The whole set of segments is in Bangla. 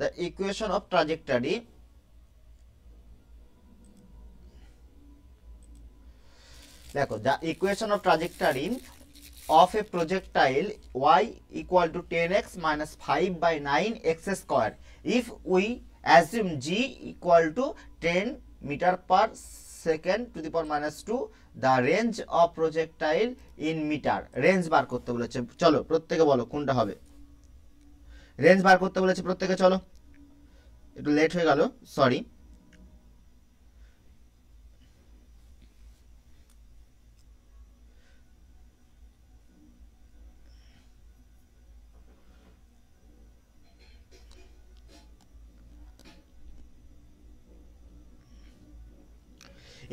দ্য ইকুয়েশন অফ ট্রাজেক্টরি দেখো, the equation of trajectory of a projectile y equal to 10x minus 5 by 9x square if we assume g equal to 10 meter per second to the power minus 2 the range of projectile in meter. Range বার করতে বলেছে, চলো প্রত্যেকে বলো কোনটা হবে। রেঞ্জ বার করতে বলেছে প্রত্যেকে, চলো একটু লেট হয়ে গেল, সরি।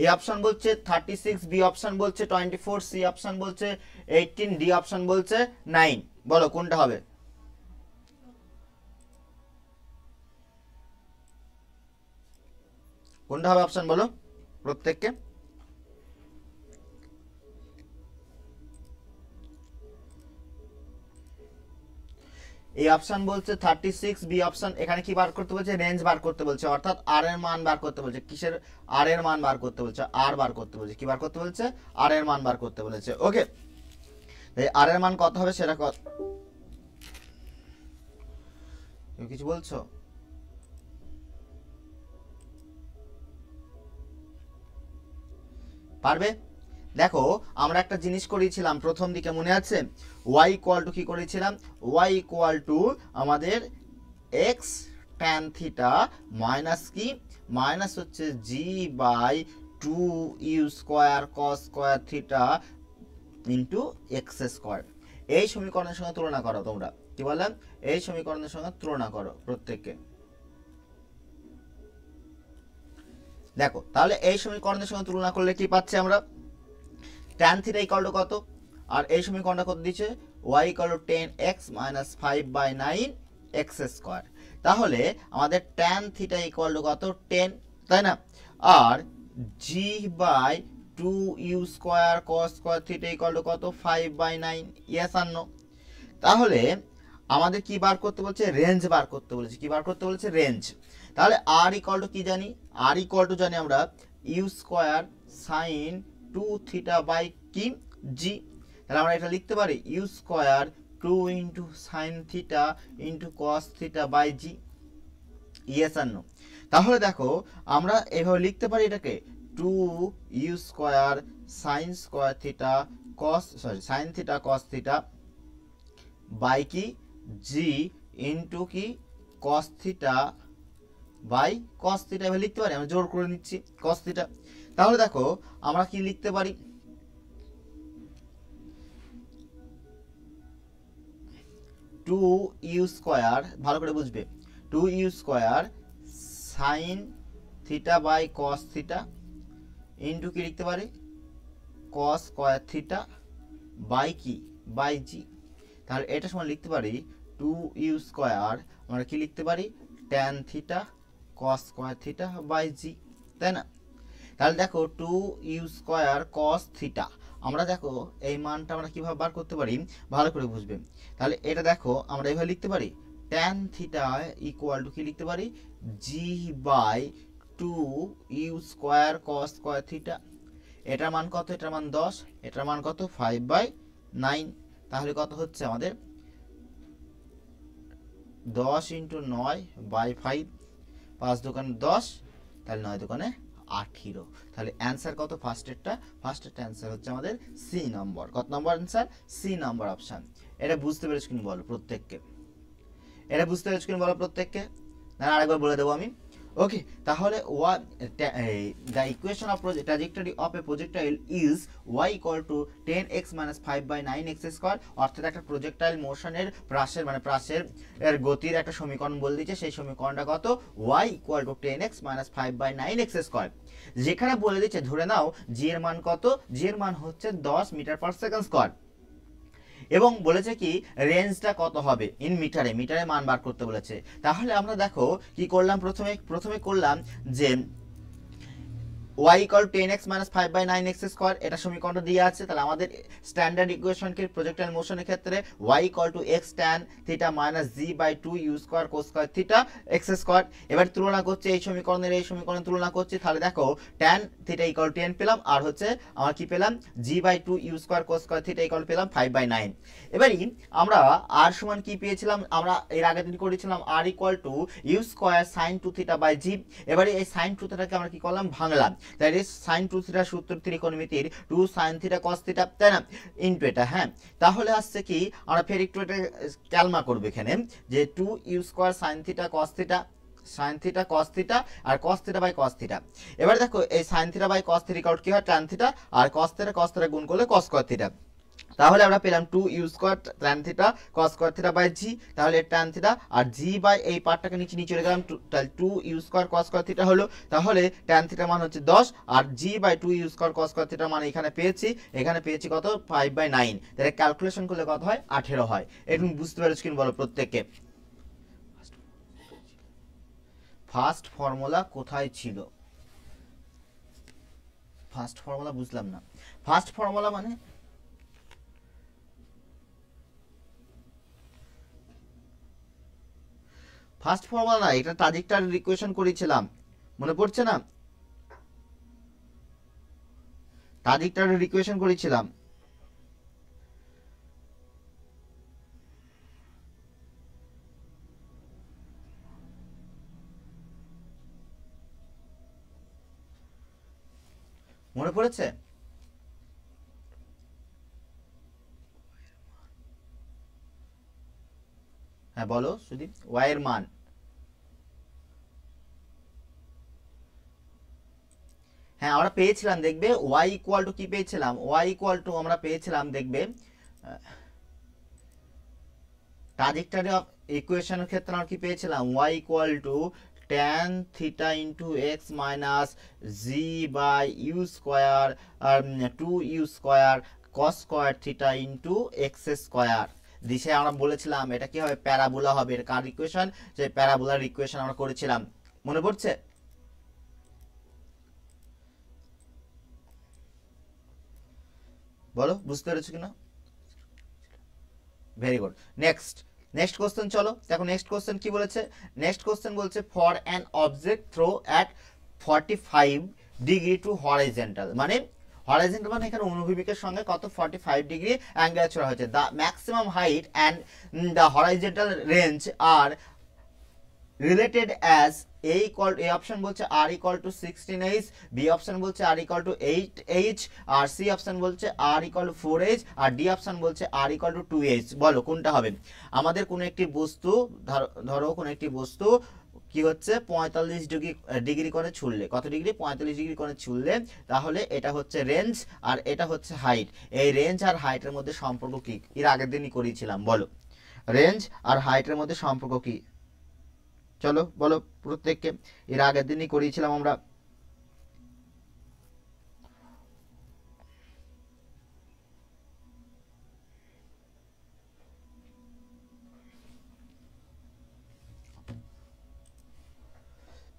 এ অপশন বলছে 36, বি অপশন বলছে 24, সি অপশন বলছে 18, ডি অপশন বলছে 9। বলো কোনটা হবে। কোনটা হবে অপশন বলো প্রত্যেককে। এই অপশন বলছে 36, বি অপশন এখানে কি বার করতে বলছে, রেঞ্জ বার করতে বলছে, অর্থাৎ আর এর মান বার করতে বলছে। কিসের? আর এর মান বার করতে বলছে, আর বার করতে বলছে, কি বার করতে বলছে, আর এর মান বার করতে বলেছে। ওকে, এই আর এর মান কত হবে সেটা কিছু বলছো? পারবে? দেখো আমরা একটা জিনিস করেছিলাম প্রথম দিকে, মনে আছে? y ইকুয়াল টু কি করেছিলাম, y ইকুয়াল টু আমাদের x tan থিটা মাইনাস কি, মাইনাস হচ্ছে g by 2u square cos square theta into x square. এই সমীকরণের সঙ্গে তুলনা করো। তোমরা কি বললাম? এই সমীকরণের সঙ্গে তুলনা করো প্রত্যেককে। দেখো তাহলে এই সমীকরণের সঙ্গে তুলনা করলে কি পাচ্ছি আমরা, tan থিটা ইকুয়াল টু কত, আর এই সমীকরণটা কত দিচ্ছে, y equal to 10x minus 5 by 9x square. তাহলে আমাদের tan থিটা ইকুয়াল টু কত, 10, তাই না? আর g by 2u square cos square theta equal to কত, 5 বাই 9, ইয়েস আর নো। তাহলে আমাদের কি বার করতে বলছে, রেঞ্জ বার করতে বলেছে। কি বার করতে বলেছে, রেঞ্জ। তাহলে r ইকুয়াল টু কি জানি, r ইকুয়াল টু জানি আমরা u square sin 2 theta by কি, g। তাহলে আমরা এটা লিখতে পারি u square 2 into sine theta into cos theta by G, yes আর নো। তাহলে দেখো আমরা এভাবে লিখতে পারি এটাকে 2 U square sine square theta cos, sorry sine theta cos theta by কি, জি ইন্টু কি cos theta by cos theta, এভাবে লিখতে পারি। আমরা জোর করে নিচ্ছি কস থিটা। তাহলে দেখো আমরা কি লিখতে পারি, 2u স্কয়ার, ভালো করে বুঝবে, 2u square sine theta by cos theta into কি লিখতে পারি, কস স্কয়ার থিটা বাই কি, বাই জি। তাহলে এটা সমান লিখতে পারি 2u স্কয়ার, আমরা কি লিখতে পারি, tan theta cos square theta by g, তাই না? তাহলে দেখো 2u স্কয়ার কস থিটা, আমরা দেখো এই মানটা আমরা কিভাবে বার করতে পারি, ভালো করে বুঝবে। তাহলে এটা দেখো আমরা এইভাবে লিখতে পারি, tan থিটা ইকুয়াল টু কি লিখতে পারি, g by 2u square cos square theta. এটার মান কত, এটার মান 10, এটার মান কত, 5 বাই 9। তাহলে কত হচ্ছে আমাদের, 10 ইন্টু 9 বাই 5, 5 দোকানে 10, তাহলে 9 দোকানে 18। তাহলে অ্যান্সার কত, ফার্স্টেরটা, ফার্স্টেরটা অ্যান্সার হচ্ছে আমাদের সি নম্বর। কত নম্বর অ্যান্সার, সি নম্বর অপশান। এটা বুঝতে পেরেছ কিনা বলো প্রত্যেককে, এটা বুঝতে পেরেছ কিনা বলো প্রত্যেককে, না আরেকবার বলে দেবো আমি। ওকে, তাহলে the equation of trajectory of a projectile is y equal to 10x minus 5 by 9x square. অর্থাৎ একটা প্রজেক্টাইল মোশনের প্রাসের মানে প্রাসের এর গতির একটা সমীকরণ বলে দিচ্ছে, সেই সমীকরণটা কত, y equal to 10x minus 5 by 9x square. যেখানে বলে দিচ্ছে ধরে নাও জি এর মান কত, জি এর মান হচ্ছে 10 মিটার পার সেকেন্ড স্কয়ার, এবং বলেছে কি রেঞ্জটা কত হবে ইন মিটারে, মিটারে মান বার করতে বলেছে। তাহলে আমরা দেখো কি করলাম, প্রথমে করলাম যে y equal 10x minus 5/9x square, এটা সমীকরণটা দিয়ে আছে। তাহলে আমাদের স্ট্যান্ডার্ড ইকুয়েশন কি প্রজেক্টাইল মোশনের ক্ষেত্রে y equal two x tan theta minus g/2 u square cos square theta x square. এবার তুলনা করছে এই সমীকরণের এই সমীকরণ তুলনা করছি, তাহলে দেখো tan থিটা ইকুয়াল 10 পেলাম, আর হচ্ছে আমরা কি পেলাম g/2 u square cos square theta equal পেলাম 5/9। এবারে আমরা r সমান কি পেয়েছিলাম, আমরা এর আগের দিন করেছিলাম r equal to u square sin 2 theta by g। এবারে এই sin 2 থিটাকে আমরা কি করলাম, ভাঙলাম। তাই sin 2 থিটা সূত্র ত্রিকোণমিতির 2 sin থিটা cos থিটা, তাই না, ইনটু এটা। হ্যাঁ, তাহলে আসছে কি আমরা ফের একটু এটা ক্যালমা করব এখানে, যে 2 u square sin theta cos theta, sin theta cos theta আর cos theta by cos theta. এবারে দেখো এই sin theta by cos theta কি হয়, tan থিটা, আর cos থিটা গুণ করলে cos স্কয়ার থিটা। তাহলে আমরা পেলাম 2 u square tan theta cos square theta by g, তাহলে tan থিটা আর g বাই এই পার্টটাকে নিচে নিয়ে চলে গেলাম, তাহলে 2 u square cos square theta হলো। তাহলে tan থিটা মান হচ্ছে 10, আর g by 2 u square cos square theta মানে এখানে পেয়েছি কত, 5/9। তাহলে ক্যালকুলেশন করলে কত হয়, 18 হয়। এটা তুমি বুঝতে পেরেছো কিনা বলো প্রত্যেককে। ফার্স্ট ফর্মুলা কোথায় ছিল, ফার্স্ট ফর্মুলা বুঝলাম না। ফার্স্ট ফর্মুলা মানে ফার্স্ট ফর্মুলা না, এটা ট্রাজেক্টরি ইকুয়েশন করেছিলাম, মনে পড়ছে না, ট্রাজেক্টরি ইকুয়েশন করেছিলাম। মনে পড়েছে? হ্যাঁ বলো সুদীপ, y এর মান, হ্যাঁ আমরা পেয়েছিলাম, দেখবে y ইকুয়াল টু কি পেয়েছিলাম, y ইকুয়াল টু আমরা পেয়েছিলাম, দেখবে ট্রাজেক্টরি অফ ইকুয়েশনের ক্ষেত্রে আমরা কি পেয়েছিলাম, y equal to tan theta into X minus G by you square 2u square cos square theta into X square. দিশে আমরা বলেছিলাম এটা কি হবে, প্যারাবোলা হবে। এর কার ইকুয়েশন, যে প্যারাবোলার ইকুয়েশন আমরা করেছিলাম, মনে পড়ছে? বলো বুঝতে পেরেছো কিনা? Very good. নেক্সট কোশ্চেন চলো দেখো। নেক্সট কোশ্চেন কি বলেছে, নেক্সট কোশ্চেন বলছে for an object throw at 45 degree to horizontal, মানে হরাইজন্টাল মানে এখানে অনুভূমিকের সঙ্গে কত 45 ডিগ্রি অ্যাঙ্গেল ছোড়া হয়েছে। The maximum height and the horizontal range are related as a equal a option বলছে r equal to 16h, b option বলছে r ইকুয়াল টু 8h, আর c অপশন বলছে r ইকুয়াল টু 4h, আর d অপশন বলছে r ইকুয়াল টু 2h। বলো কোনটা হবে? আমাদের কোনো একটি বস্তু ধরো কোনো একটি বস্তু কি হচ্ছে 45 ডিগ্রি করে ছুড়লে, কত ডিগ্রি, 45 ডিগ্রি করে ছুড়লে, তাহলে এটা হচ্ছে রেঞ্জ আর এটা হচ্ছে হাইট। এই রেঞ্জ আর হাইটের মধ্যে সম্পর্ক কি, এর আগের দিনই করিয়েছিলাম, বলো রেঞ্জ আর হাইটের মধ্যে সম্পর্ক কি, চলো বলো প্রত্যেককে, এর আগের দিনই করিয়েছিলাম আমরা।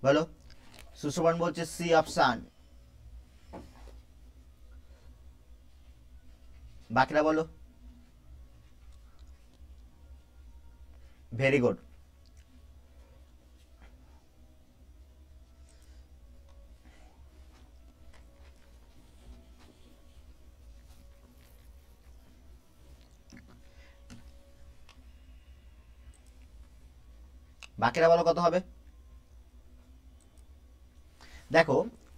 বলো, সুশোভন বলছে সি অপশন, বাকিরা বলো। Very good. বাকিরা বলো কত হবে। দেখো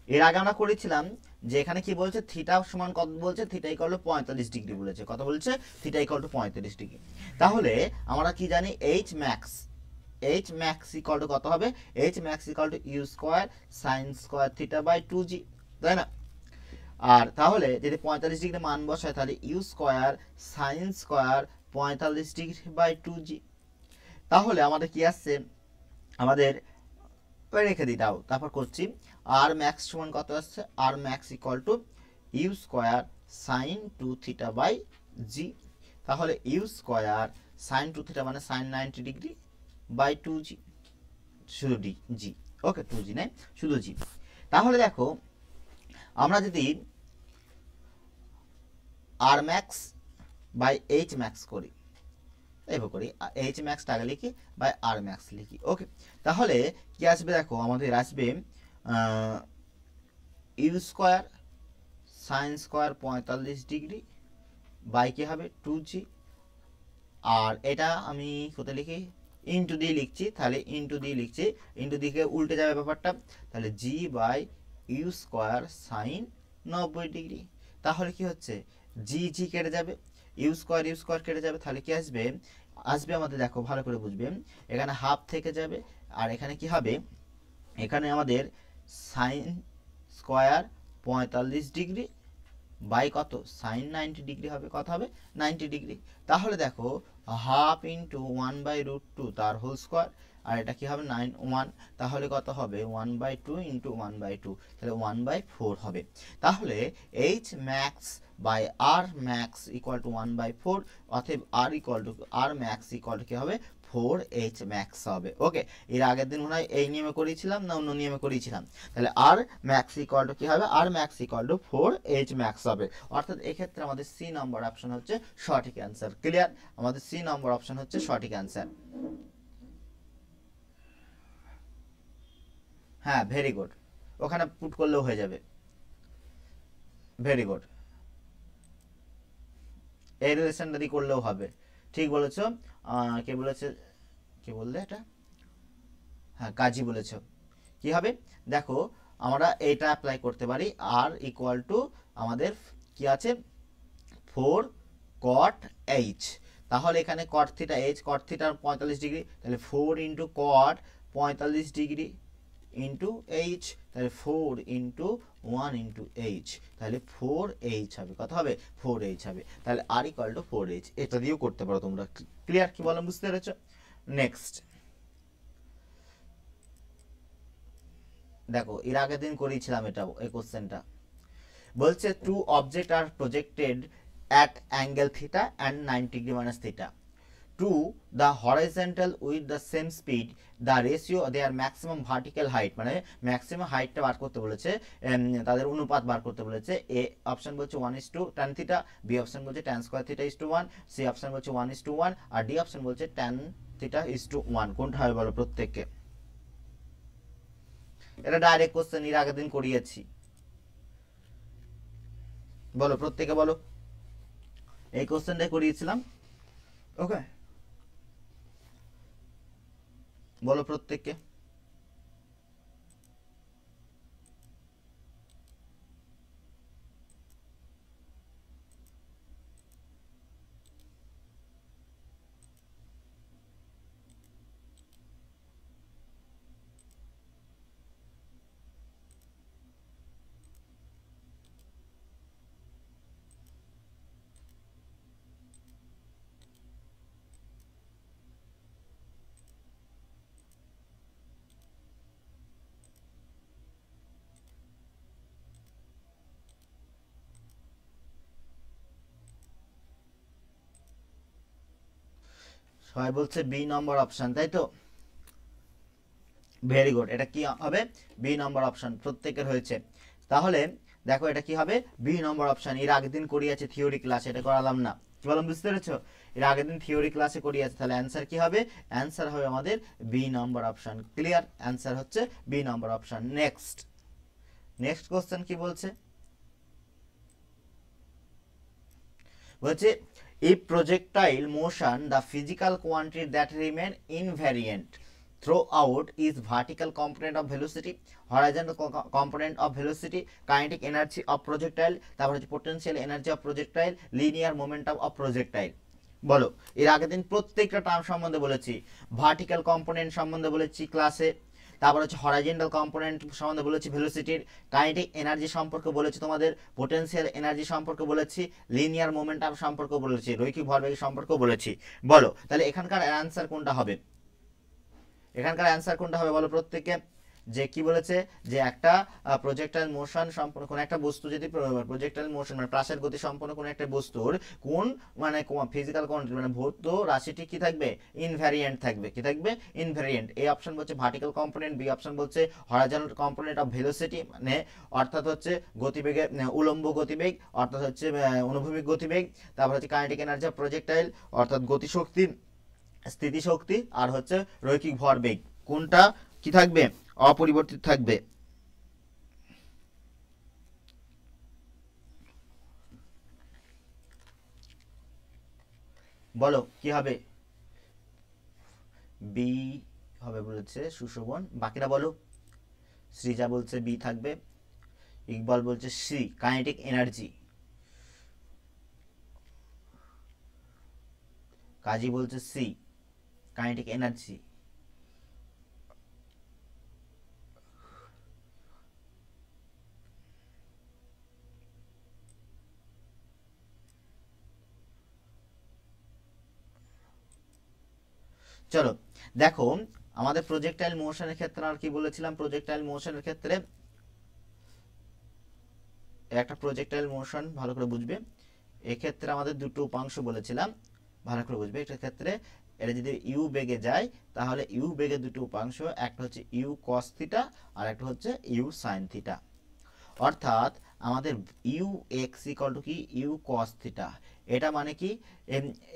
এর আগে আমরা করেছিলাম যে এখানে কি বলছে, থিটা সমান কত বলছে, থিটা ইকুয়াল টু 45 ডিগ্রি বলেছে, কত বলছে, থিটা ইকুয়াল টু 45 ডিগ্রি। তাহলে আমরা কি জানি, এইচ ম্যাক্স ইকুয়াল টু কত হবে, H max equal to you square sine square theta by 2g, তাই না? আর তাহলে যদি 45 ডিগ্রি মান বসায়, তাহলে you square sine square 45 degree by 2g। তাহলে আমাদের কি আসছে, আমাদের রেখে দিই দাও, তারপর করছি। আর ম্যাক্স সমান কত আসছে, আর max equal to you square sine 2 theta by জি। তাহলে ইউ স্কোয়ার সাইন 2 থিটা মানে সাইন 90 ডিগ্রি বাই 2g, শুধু জি, ওকে 2g নাই, শুধু জি। তাহলে দেখো আমরা যদি আর ম্যাক্স বাই এইচ ম্যাক্স করি, এইভাবে করি, এইচ ম্যাক্সটা আগে লিখি বাই আর ম্যাক্স লিখি। ওকে, তাহলে কি আসবে দেখো, আমাদের আসবে U square sine square 45 degree by কি হবে 2g, আর এটা আমি কোথায় লিখি ইন্টু দিয়ে লিখছি, তাহলে ইন্টু দিয়ে লিখছি, ইন্টু দিকে উল্টে যাবে ব্যাপারটা, তাহলে g by you square sine 90 degree. তাহলে কি হচ্ছে জি জি কেটে যাবে, ইউ স্কোয়ার কেটে যাবে, তাহলে কি আসবে, আসবে আমাদের দেখো ভালো করে বুঝবে, এখানে হাফ থেকে যাবে, আর এখানে কি হবে, এখানে আমাদের সাইন স্কোয়ার 45 ডিগ্রি বাই কত সাইন 90 ডিগ্রি হবে, কত হবে 90 ডিগ্রি। তাহলে দেখো হাফ ইন্টু 1/√2 তার হোল স্কোয়ার, আর এটা কি হবে 1, তাহলে কত হবে 1/2 ইন্টু 1/2, তাহলে 1/4 হবে। তাহলে H max by R max equal to 1/4, অতএব আর ম্যাক্স ইকুয়াল টু কি হবে 4h ম্যাক্স হবে। ওকে, এর আগের দিন মনে হয় এই নিয়মে করিয়েছিলাম না অন্য নিয়মে করিয়েছিলাম, তাহলে আর ম্যাক্স ইকুয়াল টু কি হবে, আর max equal to 4h max হবে। অর্থাৎ এক্ষেত্রে আমাদের সি নম্বর অপশন হচ্ছে সঠিক অ্যান্সার। ক্লিয়ার, আমাদের সি নম্বর অপশন হচ্ছে সঠিক অ্যান্সার। হ্যাঁ, ভেরি গুড, ওখানে পুট করলেও হয়ে যাবে, ভেরি গুড, এই রিলেশনটা দিয়ে করলেও হবে, ঠিক বলেছ। কে বলেছে, কে বললে এটা, হ্যাঁ কাজী বলেছ। কি হবে দেখো, আমরা এটা অ্যাপ্লাই করতে পারি, আর ইকুয়াল টু আমাদের কি আছে 4 cot h, তাহলে এখানে cot theta h, cot theta 45 degree, তাহলে 4 into cot 45 degree into h, তাহলে 4 ইন্টু 1 ইন্টু h, তাহলে 4h হবে, কত হবে 4h হবে, তাহলে আর ইকুয়াল টু 4h, এটা দিয়েও করতে পারো তোমরা। ক্লিয়ার, কি বললাম বুঝতে পেরেছো? নেক্সট দেখো, এর আগের দিন করিয়েছিলাম এটা, এই কোশ্চেনটা বলছে two object are projected at angle theta and 90 degree minus theta to the horizontal with the same speed, the ratio their maximum vertical height, মানে ম্যাক্সিমাম হাইটটা বার করতে বলেছে, তাদের অনুপাত বার করতে বলেছে। এ অপশন বলছে 1:tan থিটা, বি অপশন বলছে tan square theta 1, C option বলছে 1:1, আর ডি অপশন বলছে tan থিটা 1, কোনটা হবে বলো প্রত্যেককে? এটা ডাইরেক্ট কোশ্চেন, এর আগের দিন করিয়েছি, বলো প্রত্যেকে বলো, এই কোশ্চেনটাই করিয়েছিলাম। ওকে, বলো প্রত্যেককে। সবাই বলছে বি নম্বর অপশন, তাই তো? ভেরি গুড, এটা কি হবে বি নম্বর অপশন, প্রত্যেকের হয়েছে। তাহলে দেখো এটা কি হবে বি নম্বর অপশন, এর আগের দিন করিয়েছে থিওরি ক্লাসে, এটা করালাম না, কি বললাম বুঝতে পেরেছো? এর আগের দিন থিওরি ক্লাসে করিয়েছে, তাহলে অ্যান্সার কি হবে, অ্যান্সার হবে আমাদের বি নম্বর অপশন। ক্লিয়ার, অ্যান্সার হচ্ছে বি নম্বর অপশন। নেক্সট নেক্সট কোশ্চেন কি বলছে, বলছে if projectile motion the physical quantity that remain invariant throughout is vertical component of velocity, horizontal component of velocity, kinetic energy of projectile, তারপর হচ্ছে potential energy of projectile, linear momentum of projectile। বলো, এর আগের দিন প্রত্যেকটা টার্ম সম্বন্ধে বলেছি, ভার্টিক্যাল কম্পোনেন্ট সম্বন্ধে বলেছি ক্লাসে, তারপর হচ্ছে হরাইজন্টাল কম্পোনেন্ট সম্বন্ধে বলেছি ভেলোসিটির, কাইনেটিক এনার্জি সম্পর্কে বলেছি তোমাদের, পোটেনশিয়াল এনার্জি সম্পর্কে বলেছি, লিনিয়ার মোমেন্টাম সম্পর্কে বলেছি, রৈখিক ভরবেগ সম্পর্কে বলেছি। বলো তাহলে এখানকার অ্যান্সার কোনটা হবে, এখানকার অ্যান্সার কোনটা হবে বলো প্রত্যেককে? যে কি বলেছে যে একটা প্রজেক্টাইল মোশন সম্পন্ন কোন একটা বস্তু যদি প্রজেক্টাইল মোশন মানে প্রাসের গতি সম্পন্ন কোন একটা বস্তুর কোন মানে ফিজিক্যাল কোয়ান্টিটি মানে ভৌত রাশিটি কি থাকবে ইনভ্যারিয়েন্ট থাকবে কি থাকবে ইনভ্যারিয়েন্ট। এই অপশন বলছে ভার্টিক্যাল কম্পোনেন্ট, বি অপশন বলছে হরাইজন্টাল কম্পোনেন্ট অফ ভেলোসিটি মানে অর্থাৎ হচ্ছে গতিবেগের উলম্ব গতিবেগ অর্থাৎ হচ্ছে অনুভূমিক গতিবেগ, তারপর হচ্ছে কাইনেটিক এনার্জি অফ প্রজেক্টাইল অর্থাৎ গতিশক্তি স্থিতিশক্তি, আর হচ্ছে রৈখিক ভরবেগ কোনটা কি থাকবে অপরিবর্তিত থাকবে। বলো কি হবে? বি হবে বলেছে সুশোভন, বাকিরা বলো। সৃজা বলছে বি থাকবে, ইকবাল বলছে সি কাইনেটিক এনার্জি, কাজী বলছে সি কাইনেটিক এনার্জি। চলো দেখো আমাদের প্রজেক্টাইল মোশনের ক্ষেত্রে আর কি বলেছিলাম, প্রজেক্টাইল মোশনের ক্ষেত্রে একটা প্রজেক্টাইল মোশন ভালো করে বুঝবে, এক্ষেত্রে আমাদের দুটো উপাংশ বলেছিলাম ভালো করে বুঝবে। এটার ক্ষেত্রে এটা যদি ইউ বেগে যায় তাহলে ইউ বেগে দুটো উপাংশ, একটা হচ্ছে ইউ কস থিটা আর একটা হচ্ছে ইউ সাইন থিটা। অর্থাৎ আমাদের ইউ এক্স ইকুয়াল টু কি ইউ কস থিটা। এটা মানে কি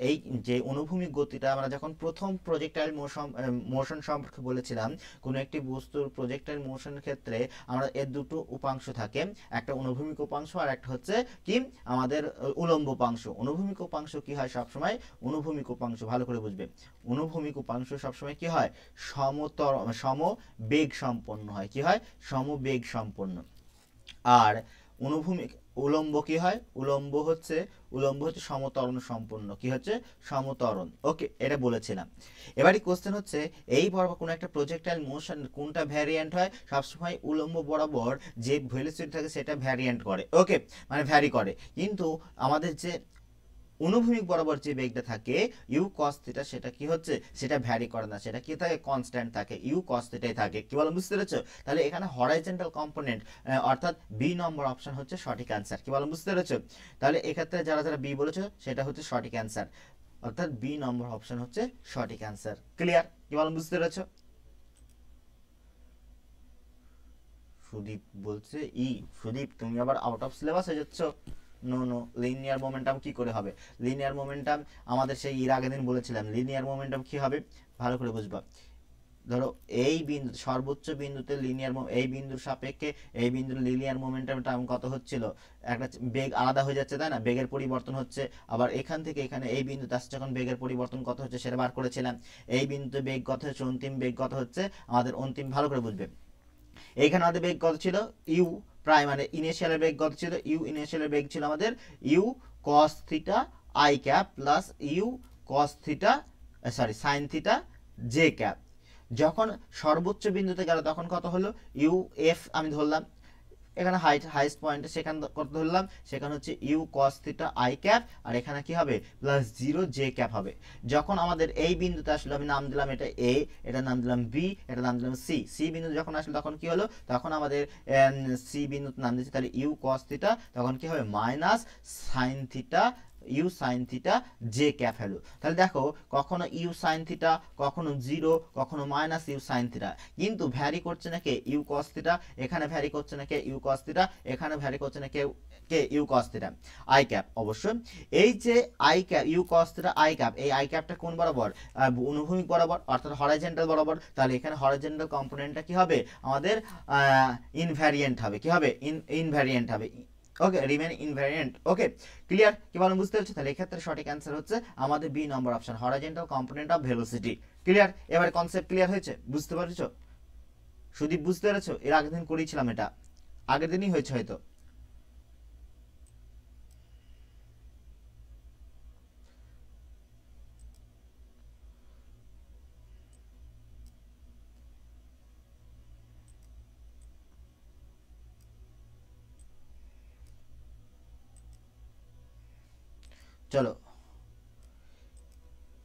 এই যে অনুভূমিক গতিটা আমরা যখন প্রথম প্রজেক্টাইল মোশন সম্পর্কে বলেছিলাম, কোনো একটি বস্তুর প্রজেক্টাইল মোশনের ক্ষেত্রে আমরা এর দুটো উপাংশ থাকে, একটা অনুভূমিক উপাংশ আর একটা হচ্ছে কি আমাদের উলম্ব উপাংশ। অনুভূমিক উপাংশ কি হয় সবসময়, অনুভূমিক উপাংশ ভালো করে বুঝবে, অনুভূমিক উপাংশ সবসময় কি হয় সমবেগ সম্পন্ন হয়, কি হয় সমবেগ সম্পন্ন। আর অনুভূমিক উলম্ব কি হয়, উলম্ব হচ্ছে সমত্বরণ সম্পন্ন, কি হচ্ছে সমত্বরণ। ওকে এটা বলেছিলাম। এবারে কোশ্চেন হচ্ছে এই বরাবর কোন একটা প্রজেক্টাইল মোশন কোনটা ভ্যারিয়েন্ট হয়, সবসময় উলম্ব বরাবর যে ভেলোসিটি থাকে সেটা ভ্যারিয়েন্ট করে, ওকে মানে ভ্যারি করে। কিন্তু আমাদের যে অনুভূমিক বরাবর যে বেগটা থাকে ইউ কস থিটা সেটা কি হচ্ছে সেটা ভ্যারি করে না, সেটা কি থাকে কনস্ট্যান্ট থাকে, ইউ কস থিটাই থাকে। কি বলো বুঝতে পেরেছো? তাহলে এখানে হরাইজন্টাল কম্পোনেন্ট অর্থাৎ বি নম্বর অপশন হচ্ছে সঠিক অ্যান্সার। কি বলো বুঝতে পেরেছো? তাহলে এক্ষেত্রে যারা যারা বি বলেছো সেটা হচ্ছে সঠিক অ্যান্সার, অর্থাৎ বি নম্বর অপশন হচ্ছে সঠিক অ্যান্সার। ক্লিয়ার? কি বলো বুঝতে পেরেছো? সুদীপ বলছে ই। সুদীপ তুমি আবার আউট অফ সিলেবাস হয়ে যাচ্ছ। নো নো, লিনিয়ার মোমেন্টাম কি করে হবে? লিনিয়ার মোমেন্টাম আমাদের সেই এর আগের দিন বলেছিলাম, লিনিয়ার মোমেন্টাম কি হবে ভালো করে বুঝবা। ধরো এই বিন্দু সর্বোচ্চ বিন্দুতে লিনিয়ার এই বিন্দুর সাপেক্ষে এই বিন্দুর লিনিয়ার মোমেন্টামটা কত হচ্ছিল, একটা বেগ আলাদা হয়ে যাচ্ছে তাই না, বেগের পরিবর্তন হচ্ছে। আবার এখান থেকে এখানে এই বিন্দুতে আসছে যখন বেগের পরিবর্তন কত হচ্ছে সেটা বার করেছিলাম। এই বিন্দুতে বেগ কত হচ্ছে, অন্তিম বেগ কত হচ্ছে আমাদের অন্তিম, ভালো করে বুঝবে। এইখানে আমাদের বেগ কত ছিল ইউ প্রাইম মানে ইনিশিয়ালের বেগ কত ছিল, ইউ ইনিশিয়ালের বেগ ছিল আমাদের U cos theta I cap plus U cos theta sine theta J cap. যখন সর্বোচ্চ বিন্দুতে গেল তখন কত হলো ইউ এফ আমি ধরলাম, এখানে হাইস্ট পয়েন্টে সেখানে কত ধরলাম, সেখানে হচ্ছে u cos theta I cap আর এখানে কি হবে প্লাস 0 জে ক্যাপ হবে। যখন আমাদের এই বিন্দুতে আসলে আমি নাম দিলাম এটা এ, এটা নাম দিলাম বি, এটা নাম দিলাম সি, সি বিন্দু যখন আসলে তখন কি হলো, তখন আমাদের সি বিন্দুতে নাম দিচ্ছি তাহলে ইউ কস থিটা, তখন কি হবে minus sine theta you sine theta J cap হলো। তাহলে দেখো কখনো ইউ সাইন থিটা, কখনো 0, কখনো মাইনাস ইউ সাইন থিটা, কিন্তু ভ্যারি করছে না কে ইউ কস থিটা, এখানে ভ্যারি করছে না কে ইউ কস থিটা, এখানে ভ্যারি করছে না কে u cos theta I cap. অবশ্যই এই যে i cap u cos theta I cap, এই আই ক্যাপটা কোন বরাবর, অনুভূমিক বরাবর অর্থাৎ হরাইজন্টাল বরাবর। তাহলে এখানে হরাইজন্টাল কম্পোনেন্টটা কি হবে আমাদের ইনভ্যারিয়েন্ট হবে, কি হবে ইনভ্যারিয়েন্ট হবে, ওকে রিমেন ইনভ্যারিয়েন্ট। Okay clear? কি বলেন বুঝতে পারছো? তাহলে এক্ষেত্রে সঠিক অ্যান্সার হচ্ছে আমাদের বি নম্বর option horizontal component of velocity. Clear? এবারে কনসেপ্ট ক্লিয়ার হয়েছে, বুঝতে পারছো? সুদীপ বুঝতে পেরেছো? এর আগের দিন করেছিলাম, এটা আগের দিনই হয়েছে হয়তো। চলো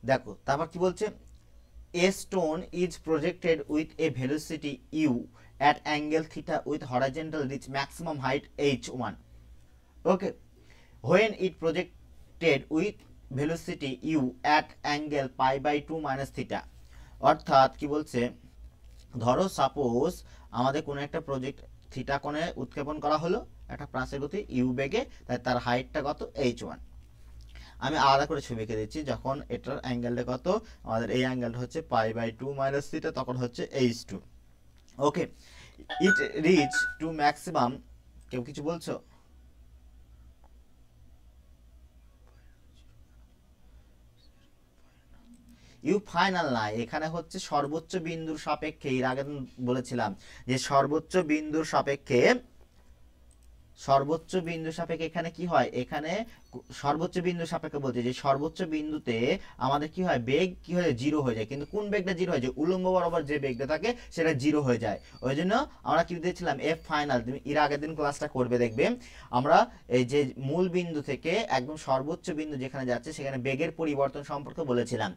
দেখো তারপর কি বলছে, a stone is projected with a velocity u at angle theta with horizontal reach maximum height h1. Okay, when it projected with velocity u at angle pi by 2 minus theta. অর্থাৎ কি বলছে, ধরো সাপোজ আমাদের কোনো একটা প্রজেক্ট থিটা কোণে উৎক্ষেপণ করা হলো একটা প্রাচীর গতি ইউ বেগে, তাই তার হাইটটা কত h1। আমি আলাদা করে ছবি এঁকে দিচ্ছি, যখন এটার অ্যাঙ্গেলটা কত, আমাদের এই অ্যাঙ্গেলটা হচ্ছে পাই বাই 2 মাইনাস থিটা, তখন হচ্ছে h2। ওকে, ইট রিচ টু ম্যাক্সিমাম, কেউ কিছু বলছো? ইউ ফাইনাল না, এখানে হচ্ছে সর্বোচ্চ বিন্দুর সাপেক্ষে, এর আগে বলেছিলাম যে সর্বোচ্চ বিন্দুর সাপেক্ষে, সর্বোচ্চ বিন্দু সাপেক্ষে এখানে কি হয়, এখানে সর্বোচ্চ বিন্দু সাপেক্ষে বলতে যে সর্বোচ্চ বিন্দুতে আমাদের কি হয়, বেগ কি হয়ে যায়, জিরো হয়ে যায়। কিন্তু কোন বেগটা জিরো হয়ে যায়, উলম্ব বরাবর যে বেগটা থাকে সেটা জিরো হয়ে যায়। ওই জন্য আমরা কি দিয়েছিলাম এফ ফাইনাল, তুমি এর আগের দিন ক্লাসটা করবে দেখবে, আমরা এই যে মূল বিন্দু থেকে একদম সর্বোচ্চ বিন্দু যেখানে যাচ্ছে সেখানে বেগের পরিবর্তন সম্পর্কে বলেছিলাম।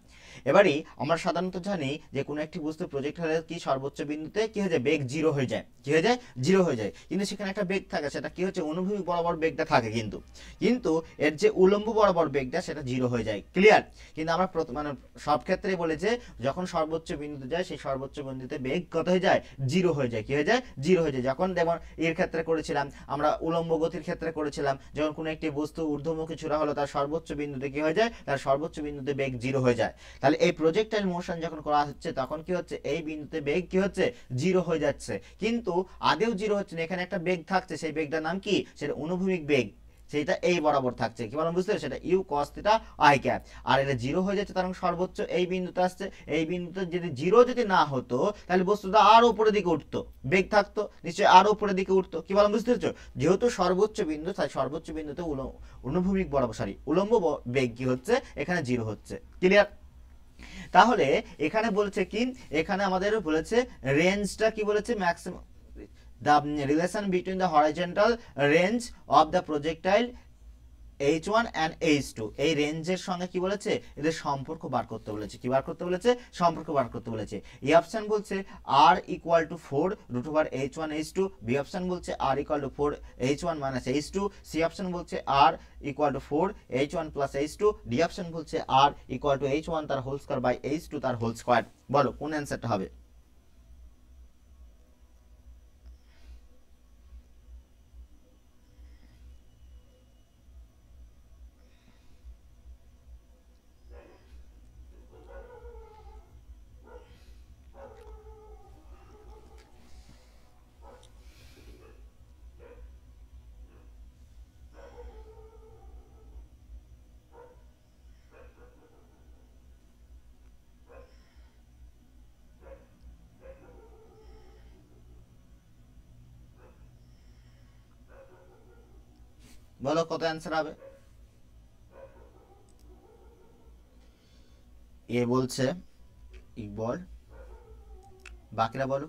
এবারই আমরা সাধারণত জানি যে কোনো একটি বস্তু প্রজেক্ট হলে কি সর্বোচ্চ বিন্দুতে কি হয়ে যায়, বেগ জিরো হয়ে যায়, কি হয়ে যায়, জিরো হয়ে যায়। কিন্তু সেখানে একটা বেগ থাকে, সেটা কি হচ্ছে, অনুভূমিক বরাবর বেগটা থাকে, কিন্তু এর যে উলম্ব বরাবর বেগটা সেটা জিরো হয়ে যায়। ক্লিয়ার? কিন্তু আমরা মানে সব ক্ষেত্রেই বলেছে যখন সর্বোচ্চ বিন্দুতে যায় সেই সর্বোচ্চ বিন্দুতে বেগ কত হয়ে যায়, জিরো হয়ে যায়। কি হয়ে যায়, জিরো হয়ে যায়। যখন যেমন এর ক্ষেত্রে করেছিলাম আমরা, উলম্ব গতির ক্ষেত্রে করেছিলাম, যখন কোনো একটি বস্তু ঊর্ধ্বমুখী ছোড়া হলো তার সর্বোচ্চ বিন্দুতে কি হয়ে যায়, তার সর্বোচ্চ বিন্দুতে বেগ জিরো হয়ে যায়। তাহলে এই প্রজেক্টাইল মোশন যখন করা হচ্ছে তখন কি হচ্ছে, এই বিন্দুতে বেগ কি হচ্ছে, জিরো হয়ে যাচ্ছে। কিন্তু আদেও জিরো হচ্ছে না, এখানে একটা বেগ থাকছে, সেই বেগটার নাম কি, সেটা অনুভূমিক বেগ, সেটা এই বরাবর থাকছে। কি বললাম বুঝতে, সেটা u cos theta I cap. আর এটা জিরো হয়ে যাচ্ছে, কারণ সর্বোচ্চ এই বিন্দুতে আসছে। এই বিন্দুতে যদি জিরো যদি না হতো তাহলে বস্তুটা আরো উপরের দিকে উঠতো, বেগ থাকতো নিশ্চয়ই আরো উপরের দিকে উঠতো। কি বললাম বুঝতে পারছো? যেহেতু সর্বোচ্চ বিন্দু, তাই সর্বোচ্চ বিন্দুতে অনুভূমিক বরাবর উলম্ব বেগ কি হচ্ছে, এখানে জিরো হচ্ছে। ক্লিয়ার? তাহলে এখানে বলেছে কি, এখানে আমাদের বলেছে রেঞ্জটা কি বলেছে, maximum the relation between the horizontal range of the projectile h1 and h2, এই রেঞ্জের সঙ্গে কি বলেছে, এদের সম্পর্ক বার করতে বলেছে। কি বার করতে বলেছে, সম্পর্ক বার করতে বলেছে। এই অপশন বলছে r ইকুয়াল টু 4 root over h1 h2, B option বলছে r ইকুয়াল টু 4 h1 minus h2, C option বলছে r ইকুয়াল টু 4 h1 plus h2, D option বলছে r ইকুয়াল টু h1 তার হোল স্কয়ার বাই h2 তার হোল স্কয়ার। বলো কোন অ্যান্সারটা হবে? বলো কত অ্যান্সার হবে? এ বলছে ইকবল, বাকিরা বলো।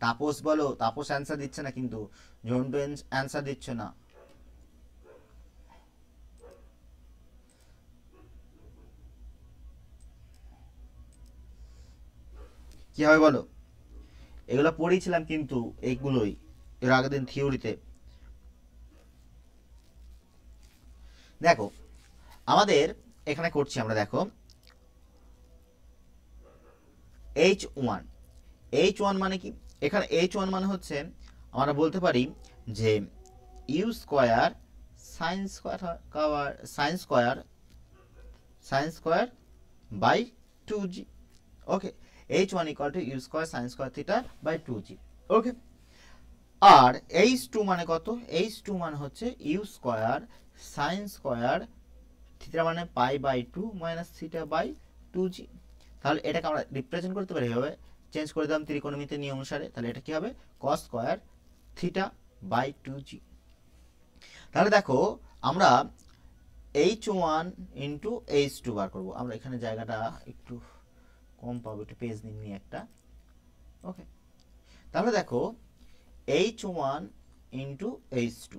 তাপস বলো, তাপস অ্যান্সার দিচ্ছে না, কিন্তু ঝন্টু অ্যান্সার দিচ্ছ না। কি হবে বলো? এগুলো পড়েছিলাম কিন্তু, এইগুলোই এর আগের দিন থিওরিতে। দেখো আমাদের এখানে করছি আমরা, দেখো h1, h1 মানে কি, এখানে h1 মানে হচ্ছে আমরা বলতে পারি যে u square sine square sine square by 2g। Okay, h1 equal to u square sine square theta by 2g। Okay, আর h2 মানে কত, h2 মানে হচ্ছে u square sine square theta মানে pi by 2 minus theta by 2g। তাহলে এটাকে আমরা রিপ্রেজেন্ট করতে পারি এভাবে, চেঞ্জ করে দিলাম ত্রিকোণমিতির নিয়ম অনুসারে। তাহলে এটা কি হবে, cos square theta by 2g। তাহলে দেখো আমরা h1 ইন্টু h2 বার করবো। আমরা এখানে জায়গাটা একটু কম পাবো, একটু পেজ নিয়ে একটা। ওকে, তাহলে দেখো h1 ইন্টু h2,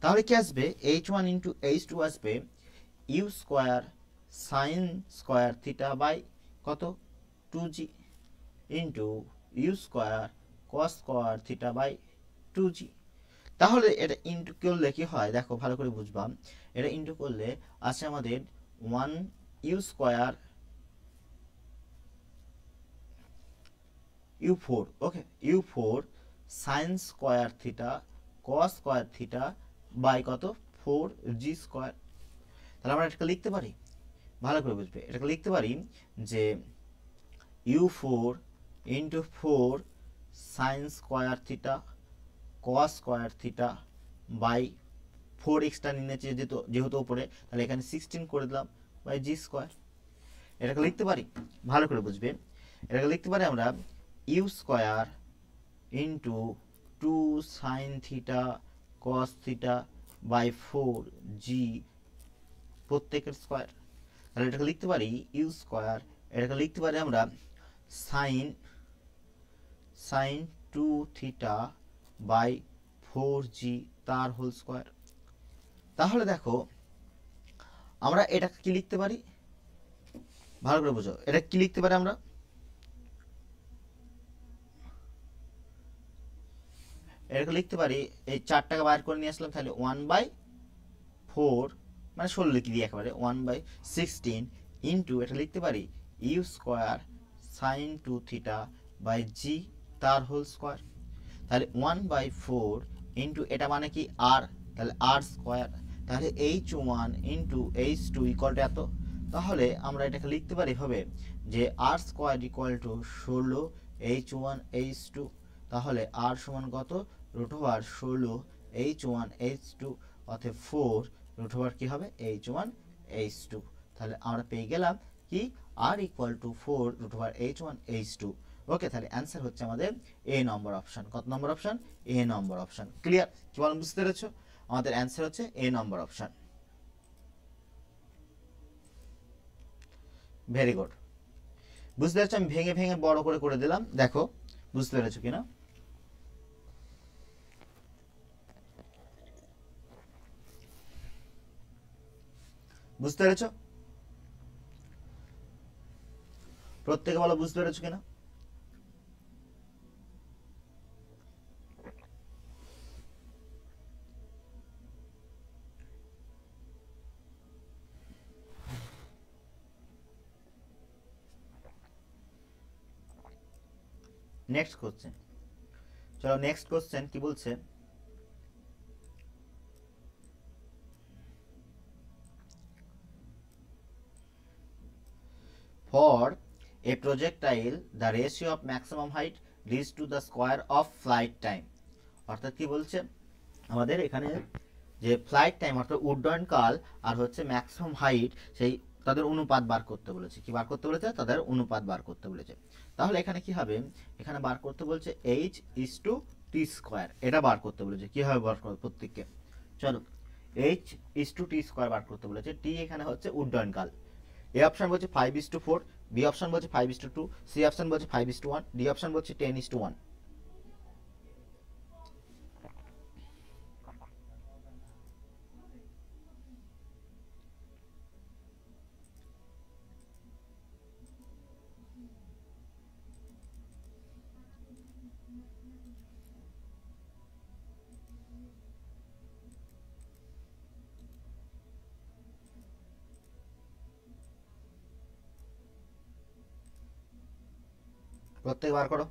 তাহলে কি আসবে, h1 ইন্টু h2 আসবে U square sine square theta by কত, 2g। Into U square cos square theta by 2g। তাহলে এটা ইন্টু করলে কি হয় দেখো ভালো করে বুঝবাম, এটা ইন্টু করলে আছে আমাদের 1 U square u4, okay, u4 sine square theta cos square theta by কত 4g স্কোয়ার। তাহলে আমরা এটাকে লিখতে পারি, ভালো করে বুঝবে, এটাকে লিখতে পারি যে u4 into 4 sine square theta cos square theta by 4 extra নিয়েছে যেহেতু উপরে, তাহলে এখানে 16 করে দিলাম বাই জি স্কোয়ার। এটাকে লিখতে পারি, ভালো করে বুঝবে, এটাকে লিখতে পারি আমরা U square into 2 sine theta cos theta by 4g প্রত্যেকের স্কোয়ার। তাহলে এটাকে লিখতে পারি ইউ স্কোয়ার, এটাকে লিখতে পারি আমরা সাইন 2 থিটা বাই 4g তার হোল স্কোয়ার। তাহলে দেখো আমরা এটাকে কি লিখতে পারি, ভালো করে বুঝো, এটা কি লিখতে পারি আমরা, এটাকে লিখতে পারি এই 4 টাকা বাইর করে নিয়ে আসলাম, তাহলে 1/4 মানে 16 লিখে দিই একেবারে 1/16 ইন্টু এটা লিখতে পারি u square sine 2 theta by g তার হোল স্কোয়ার। তাহলে 1/4 ইন্টু এটা মানে কি আর, তাহলে আর স্কোয়ার, তাহলে h1 into h2 equal to এত। তাহলে আমরা এটাকে লিখতে পারি হবে যে আর square equal two 16 h1 h2। তাহলে আর সমান কত √16 h1 h2 অর্থাৎ 4 √, কি হবে h1 h2। তাহলে আমরা পেয়ে গেলাম কি আর ইকুয়াল টু 4 √h1 h2। ওকে, তাহলে অ্যান্সার হচ্ছে আমাদের এ নম্বর অপশন। কত নম্বর অপশন? এ নম্বর অপশন। ক্লিয়ার? কি বলেন, বুঝতে পেরেছো? আমাদের অ্যান্সার হচ্ছে এ নম্বর অপশন। ভেরি গুড, বুঝতে পেরেছো? আমি ভেঙে ভেঙে বড় করে করে দিলাম, দেখো বুঝতে পেরেছো কিনা। বুঝতে পেরেছো? প্রত্যেকে বলো বুঝতে পেরেছো কিনা। নেক্সট কোশ্চেন, চলো নেক্সট কোশ্চেন কি বলছে, for a projectile the ratio of maximum height reaches to the square of flight time। অর্থাৎ কি বলছে আমাদের এখানে যে ফ্লাইট টাইম অর্থাৎ উড্ডয়ন কাল আর হচ্ছে ম্যাক্সিমাম হাইট, সেই তাদের অনুপাত বার করতে বলেছে। কি বার করতে বলেছে? তাদের অনুপাত বার করতে বলেছে। তাহলে এখানে কি হবে, এখানে বার করতে বলছে h/t স্কোয়ার, এটা বার করতে বলেছে। কিভাবে বার করবে প্রত্যেককে, চলো h/t স্কোয়ার বার করতে বলেছে। টি এখানে হচ্ছে উড্ডয়ন কাল। এ অপশন বলছে 5:4, বি অপশন বলছে 5:2, সি অপশন বলছে 5:1, ডি অপশন বলছে 10:1। প্রত্যেক বার করো।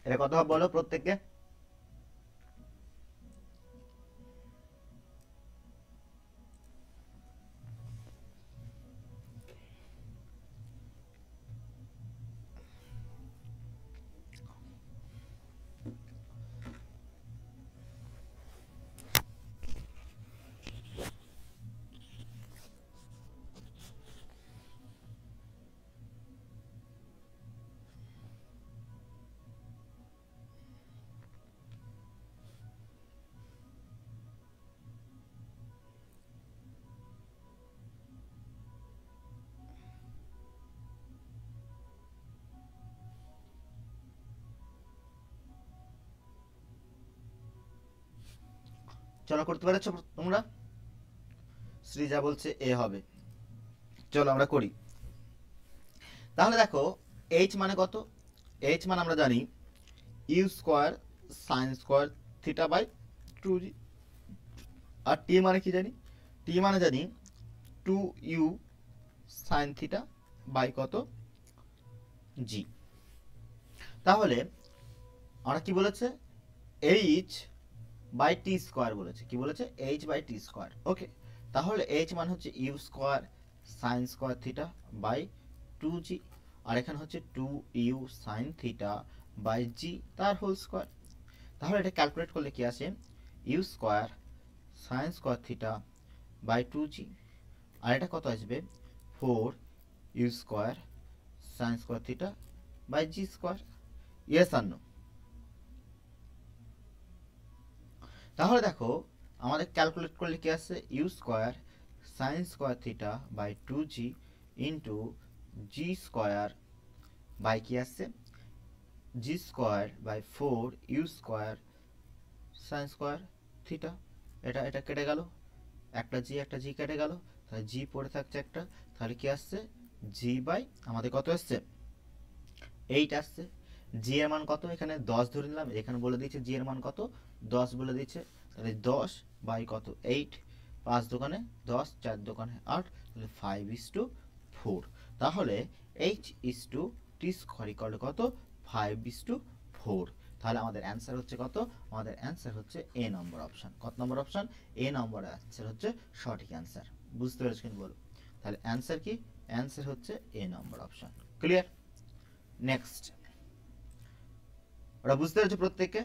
এটা কত হবে বলো প্রত্যেককে। চলো করতে পেরেছো তোমরা? শ্রীজা বলছে এ হবে। চলো আমরা করি। তাহলে দেখো এইচ মানে কত? এইচ মানে আমরা জানি U square sine square theta by 2g। আর টি মানে কি জানি? টি মানে জানি 2u সাইন থিটা বাই কত? জি। তাহলে আমরা কি বলেছে? এইচ বাই টি স্কোয়ার বলেছে। কি বলেছে? H by T square. Okay, তাহলে এইচ মানে হচ্ছে u square sine square theta by 2g, আর এখানে হচ্ছে 2u sign theta by g তার হোল স্কোয়ার। তাহলে এটা ক্যালকুলেট করলে কি আসে? U square sine square theta by 2g, আর এটা কত আসবে? 4u square sine square theta by g square. Yes আর নো? তাহলে দেখো আমাদের ক্যালকুলেট করলে কি আসছে? U square sine square theta by 2g into g square by কি আসছে? G square by 4u square sine square theta. এটা এটা কেটে গেল, একটা জি কেটে গেল, তাহলে জি পড়ে থাকছে একটা। তাহলে কি আসছে? জি বাই আমাদের কত আসছে? 8 আসছে। জি এর মান কত? এখানে 10 ধরে নিলাম, এখানে বলে দিয়েছে জি এর মান কত? 10 বলে দিয়েছে। তাহলে 10 বাই কত? 8। 5 দোকানে 10, 4 দোকানে 8, তাহলে 5:4। তাহলে h is to t square equal to কত? 5:4। তাহলে আমাদের অ্যান্সার হচ্ছে কত? আমাদের অ্যান্সার হচ্ছে এ নম্বর অপশন। কত নম্বর অপশন? এ নম্বর অ্যান্সার হচ্ছে সঠিক অ্যান্সার। বুঝতে পেরেছ কিন্তু বলো? তাহলে অ্যান্সার কি? অ্যান্সার হচ্ছে এ নম্বর অপশন। ক্লিয়ার? নেক্সট, ওরা বুঝতে পেরেছো প্রত্যেককে?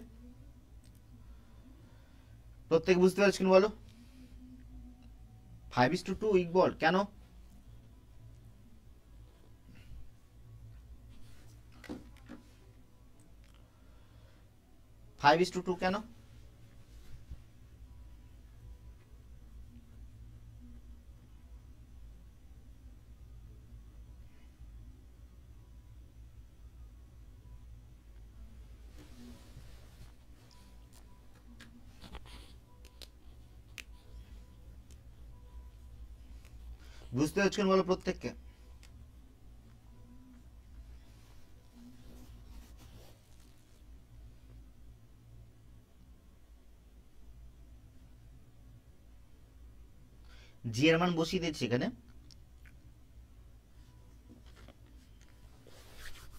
প্রত্যেক বুঝতে পেরেছো কিনা বলো? 5:2 ইকুয়াল কেন? ফাইভ ইস টু টু কেন? বুঝতে পারছেন বলো প্রত্যেককে? জি এর মান বসিয়ে দিচ্ছি এখানে।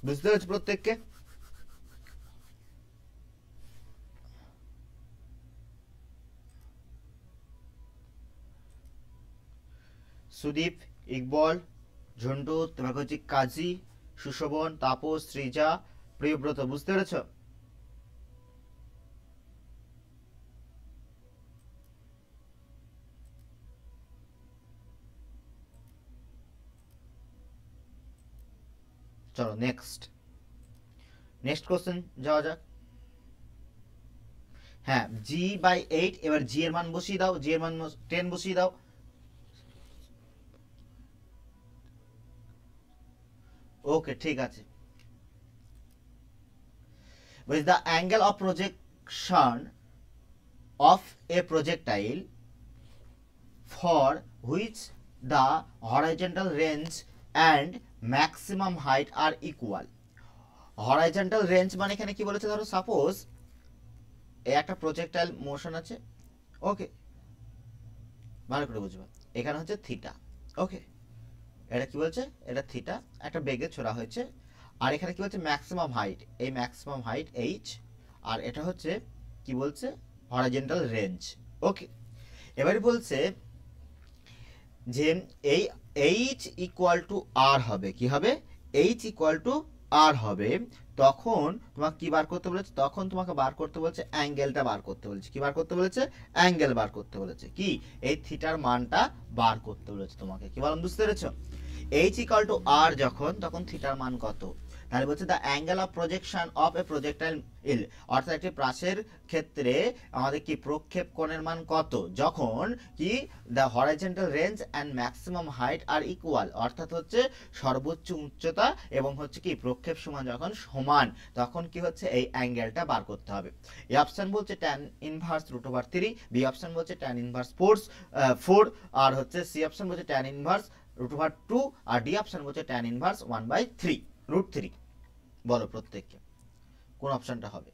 বুঝতে পারছো প্রত্যেককে? সুদীপ, ইকবল, ঝন্টু, তোমাকে হচ্ছে কাজী, সুশোভন, তাপস, সৃজা, প্রিয়ব্রত, বুঝতে পেরেছ? চলো নেক্সট কোশ্চেন যাওয়া যাক। হ্যাঁ, জি বাই 8, এবার জি এর মান বসিয়ে দাও, জি এর মান 10 বসিয়ে দাও। ওকে, ঠিক আছে। with the angle of projection of a projectile for which the horizontal range and maximum height are equal. horizontal range মানে এখানে কি বলেছে? ধরো সাপোজ এই একটা প্রজেক্টাইল মোশন আছে। ওকে, ভালো করে বুঝবা। এখানে হচ্ছে থিটা। ওকে, এটা কি বলছে? এটা থিটা, একটা বেগে ছোড়া হয়েছে। আর এখানে কি বলছে? ম্যাক্সিমাম হাইট, এই ম্যাক্সিমাম হাইট এইচ, আর এটা হচ্ছে কি বলছে? Horizontal range. ওকে, এবারে বলছে যে এই এইচ ইকুয়াল টু আর হবে। কি হবে? এইচ ইকুয়াল টু আর হবে। তখন তোমাকে কি বার করতে বলেছে? তখন তোমাকে বার করতে বলেছে অ্যাঙ্গেলটা বার করতে বলেছে। কি বার করতে বলেছে? অ্যাঙ্গেল বার করতে বলেছে। কি? এই থিটার মানটা বার করতে বলেছে তোমাকে। কি বললাম? বুঝতে পেরেছো? এইচ ইকুয়াল টু আর যখন, তখন থিটার মান কত? তাহলে বলছে the angle of projection of a projectile ইল, অর্থাৎ একটি প্রাসের ক্ষেত্রে আমাদের কি প্রক্ষেপ কোণের মান কত যখন কি the horizontal range and maximum height are equal, অর্থাৎ হচ্ছে সর্বোচ্চ উচ্চতা এবং হচ্ছে কি প্রক্ষেপ সমান যখন সমান, তখন কি হচ্ছে এই অ্যাঙ্গেলটা বার করতে হবে। এ অপশন বলছে tan ইনভার্স √3, বি অপশন বলছে tan ইনভার্স 4, আর হচ্ছে সি অপশন বলছে tan ইনভার্স √2, আর ডি অপশন বলছে tan ইনভার্স 1/3 √3। বলো প্রত্যেককে কোন অপশনটা হবে?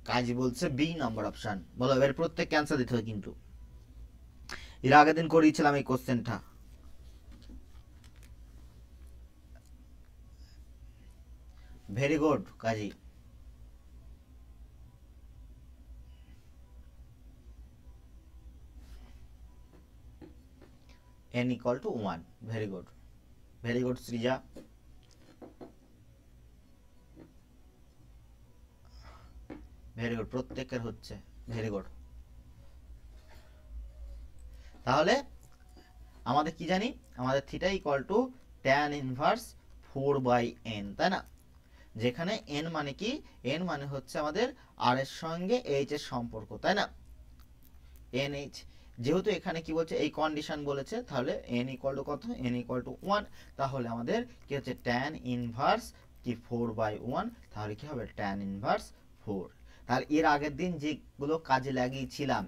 কাজী বলছে বি নাম্বার অপশন। বলো এবার প্রত্যেক ক্যান্সার দিতে হবে, কিন্তু এর আগের দিন করিয়েছিলাম এই কোশ্চেনটা। Very good Kazi. n equal to 1, very good, very good Srija. Very good, প্রত্যেকের হচ্ছে, ভেরি গুড। তাহলে আমাদের কি জানি, আমাদের theta equal to tan inverse 4/n, তাই না? যেখানে n মানে কি, n মানে হচ্ছে আমাদের r এর সঙ্গে h এর সম্পর্ক, তাই না? nh, যেহেতু এখানে কি বলছে এই কন্ডিশন বলেছে, তাহলে n ইকুয়াল টু কত, n ইকুয়াল টু 1, তাহলে আমাদের কি হচ্ছে tan ইনভার্স কি 4/1, তাহলে কি হবে tan ইনভার্স 4। তাহলে এর আগের দিন যেগুলো কাজে লাগিয়েছিলাম,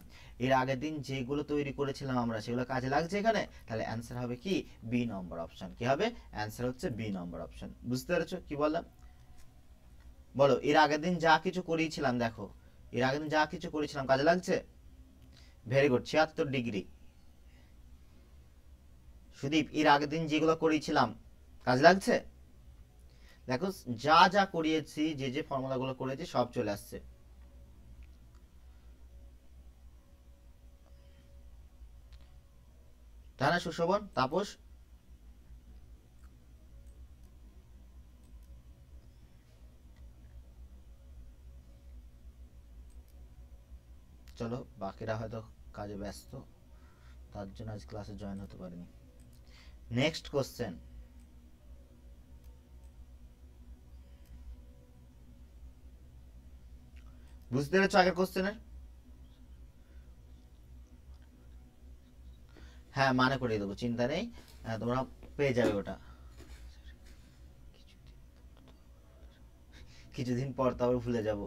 এর আগের দিন যেগুলো তৈরি করেছিলাম আমরা, সেগুলো কাজে লাগছে এখানে, তাহলে অ্যান্সার হবে কি বি নম্বর অপশন। কি হবে অ্যান্সার হচ্ছে বি নম্বর অপশন। বুঝতে পেরেছো কি বললাম? বলো এর আগের দিন যা কিছু করিয়েছিলাম, দেখো এর আগের দিন যা কিছু করেছিলাম কাজে লাগছে? Very good, 76 degree. সুদীপ এর আগের দিন যেগুলো করিয়েছিলাম কাজে লাগছে? দেখো যা যা করিয়েছি, যে যে ফর্মুলাগুলো করেছি সব চলে আসছে। তাই না সুশোভন, তাপস? চলো বাকিরা হয়তো কাজে ব্যস্ত, তার জন্য আজ ক্লাসে জয়েন হতে পারিনি। নেক্সট কোশ্চেন, বুঝতে পেরেছো আগের কোশ্চেনের? হ্যাঁ মানে করিয়ে দেবো, চিন্তা নেই, তোমরা পেয়ে যাবে ওটা কিছুদিন পর, তবে ভুলে যাব,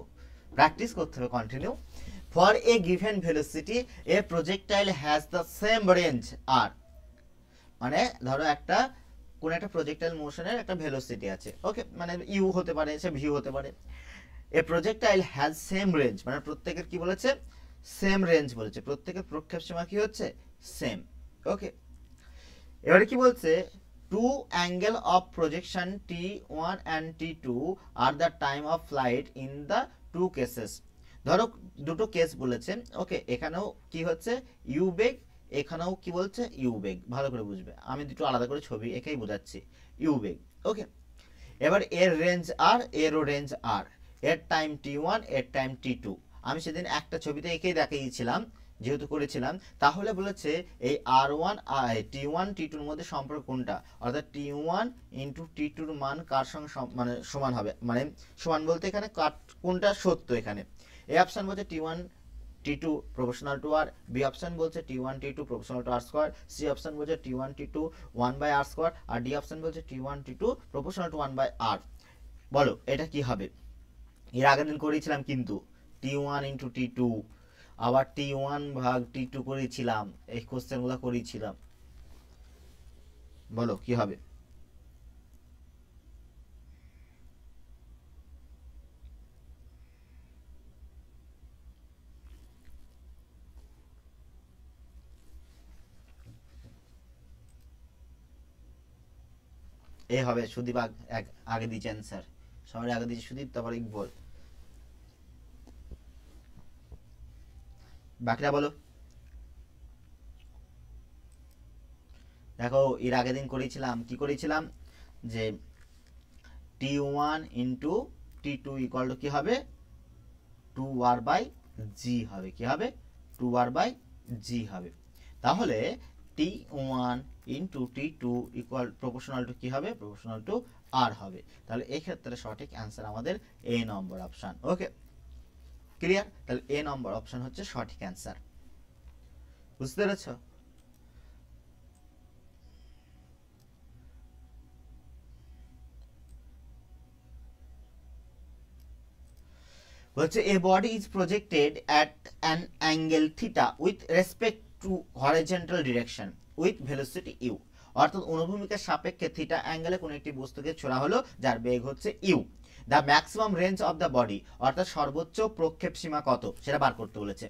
প্র্যাকটিস করতে হবে continue. For a given velocity a projectile has the same range R, মানে ধরো একটা কোন একটা প্রজেক্টাইল মোশনের একটা ভেলোসিটি আছে, ওকে, মানে ইউ হতে পারে, সে ভি হতে পারে। এ প্রজেক্টাইল হ্যাজ সেম রেঞ্জ, মানে প্রত্যেকের কি বলেছে, সেম রেঞ্জ বলেছে, প্রত্যেকের প্রক্ষেপ সীমা কি হচ্ছে সেম, ওকে। এবারে কি বলছে, two angle of projection T1 and T2 are the time of flight in the two cases. ধরো দুটো কেস বলেছে, ওকে, এখানেও কি হচ্ছে ইউ বেগ, এখানেও কি বলছে ইউ বেগ, ভালো করে বুঝবে, আমি দুটো আলাদা করে ছবি একেই বোঝাচ্ছি, ইউ বেগ, ওকে। এবার এর রেঞ্জ আর, এরও রেঞ্জ আর, এর টাইম T1, এর টাইম T2, আমি সেদিন একটা ছবিতে একেই দেখিয়েছিলাম যেহেতু করেছিলাম। তাহলে বলেছে এই R1 T1 T2 এর মধ্যে সম্পর্ক কোনটা, অর্থাৎ T1 ইন্টু T2 এর মান কার সঙ্গে মানে সমান হবে, মানে সমান বলতে এখানে কোনটা সত্য, এখানে এই অপশন বলছে T1 T2 proportional to R, B option বলছে T1 T2 proportional to R square, C option বলছে T1 T2 1/r স্কয়ার, আর ডি অপশন বলছে T1 T2 proportional two 1/r। বলো এটা কি হবে? এর আগের দিন করেছিলাম কিন্তু T1 ইন্টু T2, আবার T1 ভাগ T2 করেছিলাম, এই কোশ্চেনগুলো করেছিলাম। বলো কি হবে? এ হবে সুদীপ আগে দিয়েছে অ্যান্সার, সবাই আগে দিয়েছে সুদীপ, তারপর ইকবল, বাকিরা বলো। দেখো এর আগের দিন করেছিলাম, কি করেছিলাম, যে T1 into T2 equal to কি হবে 2r/g হবে, কি হবে 2r/g হবে। তাহলে T1 into T two equal proportional to কি হবে, প্রপোর্শনাল টু আর হবে। তাহলে এই ক্ষেত্রে সঠিক অ্যান্সার আমাদের এ নম্বর অপশান। ওকে, ক্লিয়ার? তাহলে এ নম্বর অপশান হচ্ছে সঠিক অ্যান্সার। বুঝতে পেরেছ? বলছে a body is projected at an angle theta with respect to horizontal direction with velocity u. অর্থাৎ অনুভূমিকার সাপেক্ষে থিটা অ্যাঙ্গেলে কোনো একটি বস্তুকে ছোড়া হলো যার বেগ হচ্ছে U. The maximum range of the body, অর্থাৎ সর্বোচ্চ প্রক্ষেপ সীমা কত সেটা বার করতে বলেছে।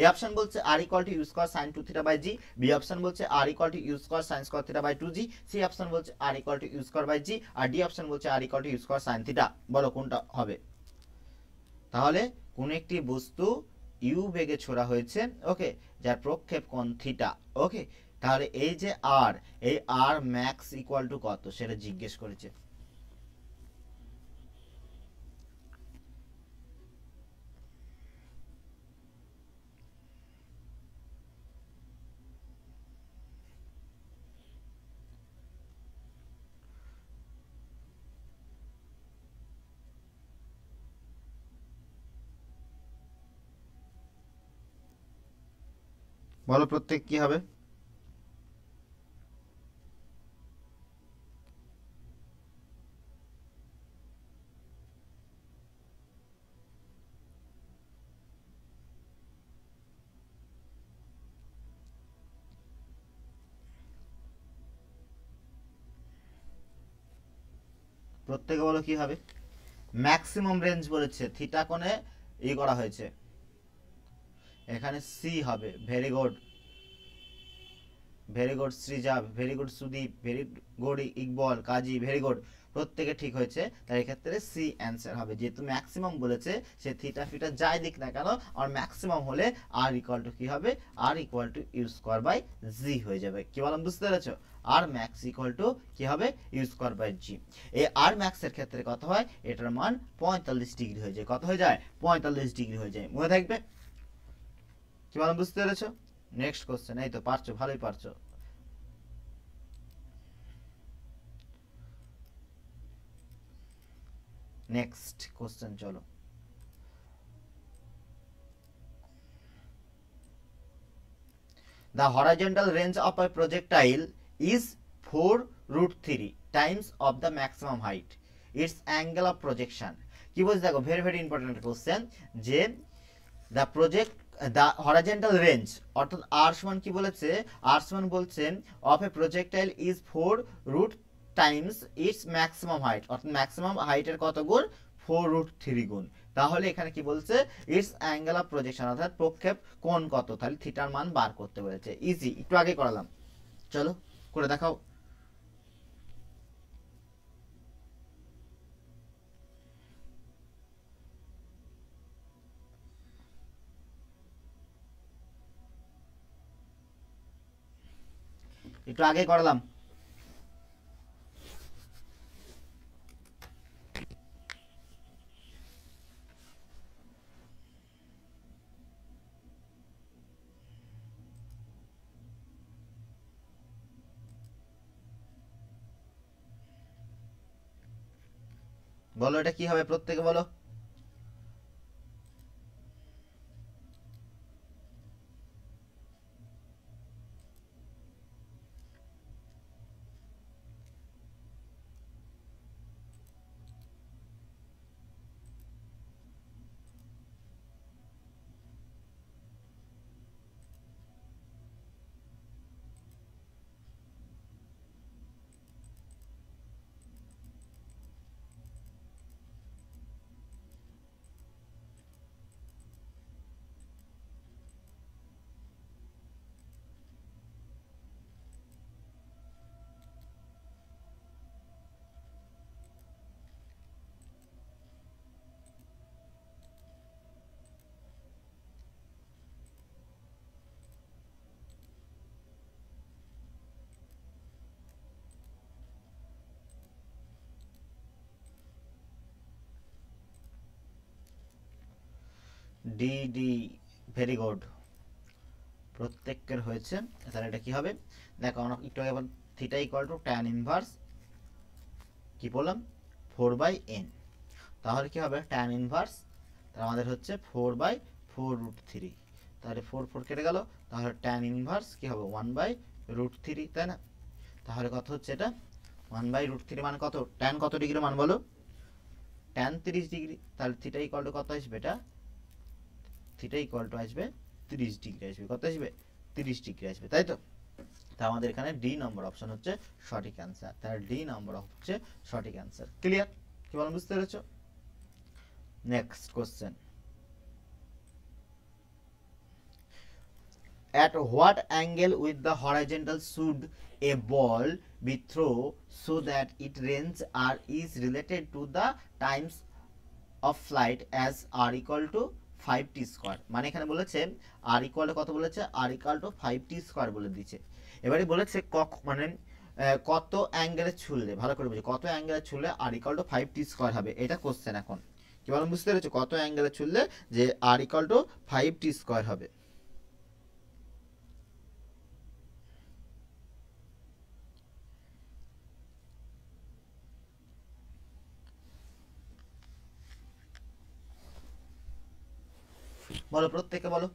এ অপশন বলছে R equal to u square sine 2 theta by g, B option বলছে R equal to u square sine square theta by 2 g, C option বলছে R equal to u square by g, D D option বলছে R equal to u square sine theta. বলো কোনটা হবে? তাহলে কোন একটি বস্তু ইউ বেগে ছোড়া হয়েছে, ওকে, যার প্রক্ষেপ কোণ থিটা। ওকে, তাহলে এই যে আর, এই আর ম্যাক্স ইকুয়াল টু কত সেটা জিজ্ঞেস করেছে। বলো প্রত্যেক কি হবে? প্রত্যেকে বলো কি হবে? ম্যাক্সিমাম রেঞ্জ বলেছে, থিটা কোণে ই করা হয়েছে, এখানে সি হবে। Very good, very good Srija, very good Sudip, very good Iqbal, Kazi, very good, প্রত্যেকে ঠিক হয়েছে। তাই এক্ষেত্রে সি অ্যান্সার হবে, যেহেতু ম্যাক্সিমাম বলেছে সে থিটা ফিটা যাই দিক না কেন, আর ম্যাক্সিমাম হলে আর ইকুয়াল টু কি হবে, R equal to you square by g হয়ে যাবে। কি বললাম বুঝতে পেরেছো? আর ম্যাক্স ইকুয়াল টু কি হবে, ইউ স্কোয়ার বাই জি। এই আর ম্যাক্সের ক্ষেত্রে কত হয়, এটার মান 45 ডিগ্রি হয়ে যায়। কত হয়ে যায়? 45 ডিগ্রি হয়ে যায়। মনে থাকবে? কি বললাম বুঝতে পেরেছো? Next question. এই তো পারছো, ভালোই পারছো। নেক্সট কোশ্চেন চলো। The horizontal range of a projectile is 4√3 times of the maximum height. Its angle of projection. কি বলছে দেখো, ভেরি ভেরি ইম্পর্টেন্ট কোশ্চেন, যে the project the horizontal range, অর্থাৎ আর সমান কি বলেছে, আর সমান বলছে of a projectile is 4 Times it's maximum height, অর্থাৎ ম্যাক্সিমাম হাইটের কত গুণ, 4√3 গুণ। তাহলে এখানে কি বলছে, ইটস অ্যাঙ্গেল অফ প্রজেকশন, অর্থাৎ প্রক্ষেপ কোণ কত, তাহলে থিটার মান বার করতে বলেছে। ইজি, একটু আগে করালাম, চলো করে দেখাও। একটু আগে করালাম। বলো এটা কি হবে, প্রত্যেকে বলো। ডি ডি, ভেরি গুড, প্রত্যেকের হয়েছে। তাহলে এটা কি হবে দেখো, আমরা একটু আগে theta equal two tan inverse কি বললাম 4/n। তাহলে কি হবে ট্যান ইনভার্স, তাহলে আমাদের হচ্ছে 4/4√3। তাহলে 4 কেটে গেল, তাহলে ট্যান ইনভার্স কি হবে 1/√3, তাই না? তাহলে কত হচ্ছে এটা 1/√3 মানে কত, ট্যান কত ডিগ্রি মান বলো, ট্যান 30 ডিগ্রি। তাহলে থিটা ইকুয়াল টু কত আসবে, এটা থিটা ইকুয়াল টু আসবে 30 ডিগ্রি আসবে। কত আসবে 30 ডিগ্রি আসবে, তাই তো? তা আমাদের এখানে ডি নম্বর অপশন হচ্ছে সঠিক অ্যান্সার। তাহলে ডি নম্বর হচ্ছে সঠিক অ্যান্সার। ক্লিয়ার? কি বলেন, বুঝতে পেরেছো? Next question, at what angle with the horizontal should a ball be thrown so that its range r is related to the times of flight as r equal to 5t square। মানে এখানে বলেছে r equal to কত বলেছে, r equal to 5t square বলে দিয়েছে। এবারে বলেছে মানে কত অ্যাঙ্গেলে ছুড়লে, ভালো করে বুঝো, কত অ্যাঙ্গেলে ছুড়লে r equal to 5t square হবে, এটা কোশ্চেন। এখন কি বলেন, বুঝতে পেরেছো? কত অ্যাঙ্গেলে ছুড়লে যে r equal to 5t square হবে। বলো, প্রত্যেকে বলো।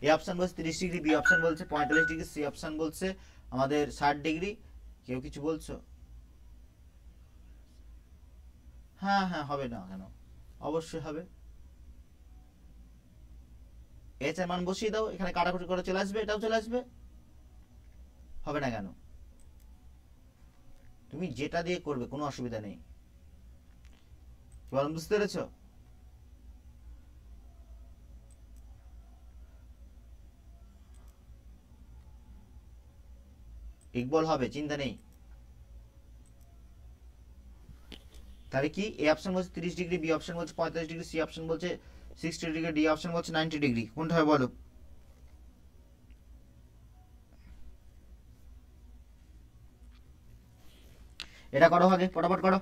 এ অপশন বলছে 30 ডিগ্রি, বি অপশন বলছে 45 ডিগ্রি, সি অপশন বলছে আমাদের 60 ডিগ্রি। কেউ কিছু বলছো? হ্যাঁ হ্যাঁ, হবে না কেন, অবশ্যই হবে। এইচ এর মান বসিয়ে দাও, এখানে কাটাকুটি করে চলে আসবে, এটাও চলে আসবে। হবে না কেন, তুমি যেটা দিয়ে করবে কোনো অসুবিধা নেই। বলুন, বুঝতে পেরেছো? ইকবল হবে, চিন্তা নেই। তাহলে কি এ অপশন বলছে 30 ডিগ্রি, বি অপশন বলছে 45 ডিগ্রি, সি অপশন বলছে 60 ডিগ্রি, ডি অপশন বলছে 90 ডিগ্রি, কোনটা হবে বলো? এটা করো আগে, ফটাফট করো।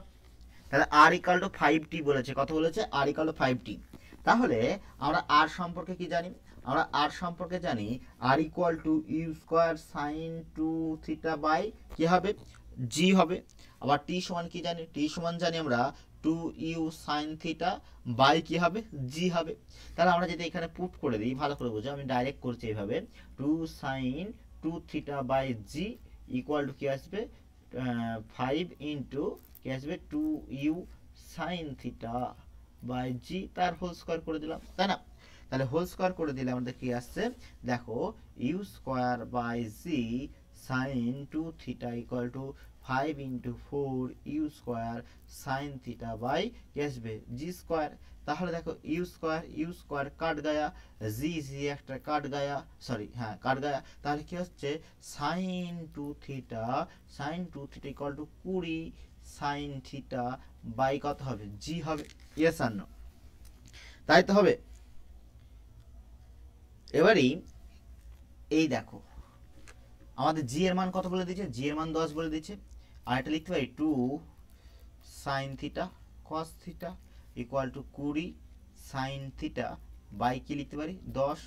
তাহলে আর ইকাল টু 5t বলেছে, কত বলেছে, আর ইকাল টু 5t। তাহলে আমরা আর সম্পর্কে কি জানি, আমরা আর সম্পর্কে জানি R equal to you square sine 2θ by কি হবে জি হবে। আবার টি সমান কি জানি, টি সমান জানি আমরা 2u সাইন থিটা বাই কি হবে জি হবে। তাহলে আমরা যদি এখানে পুট করে দিই, ভালো করে বুঝো, আমি ডাইরেক্ট করছি এইভাবে, 2sin 2θ by G equal to কি আসবে 5 ইন্টু কি আসবে 2u sign theta by g, তার হোল স্কোয়ার করে দিলাম, তাই না? তাহলে হোল স্কোয়ার করে দিলে আমাদের কি আসছে দেখো, u square by g sine 2θ equal to 5 into 4 u square sine theta by কি আসবে জি স্কোয়ার। তাহলে দেখো ইউ স্কোয়ার কাট গায়া, জি জি একটা কাট গায়া, সরি হ্যাঁ কাট গায়া। তাহলে কি হচ্ছে sine 2θ equal to 20 sine theta by কত হবে জি হবে। ইয়েস আর নো? তাই তো হবে। এবারই এই দেখো আমাদের জি এর মান কত বলে দিয়েছে, জি এর মান 10 বলে দিয়েছে। আর এটা লিখতে পারি 2 sine theta cos theta equal to 20 sine theta by কি লিখতে পারি 10,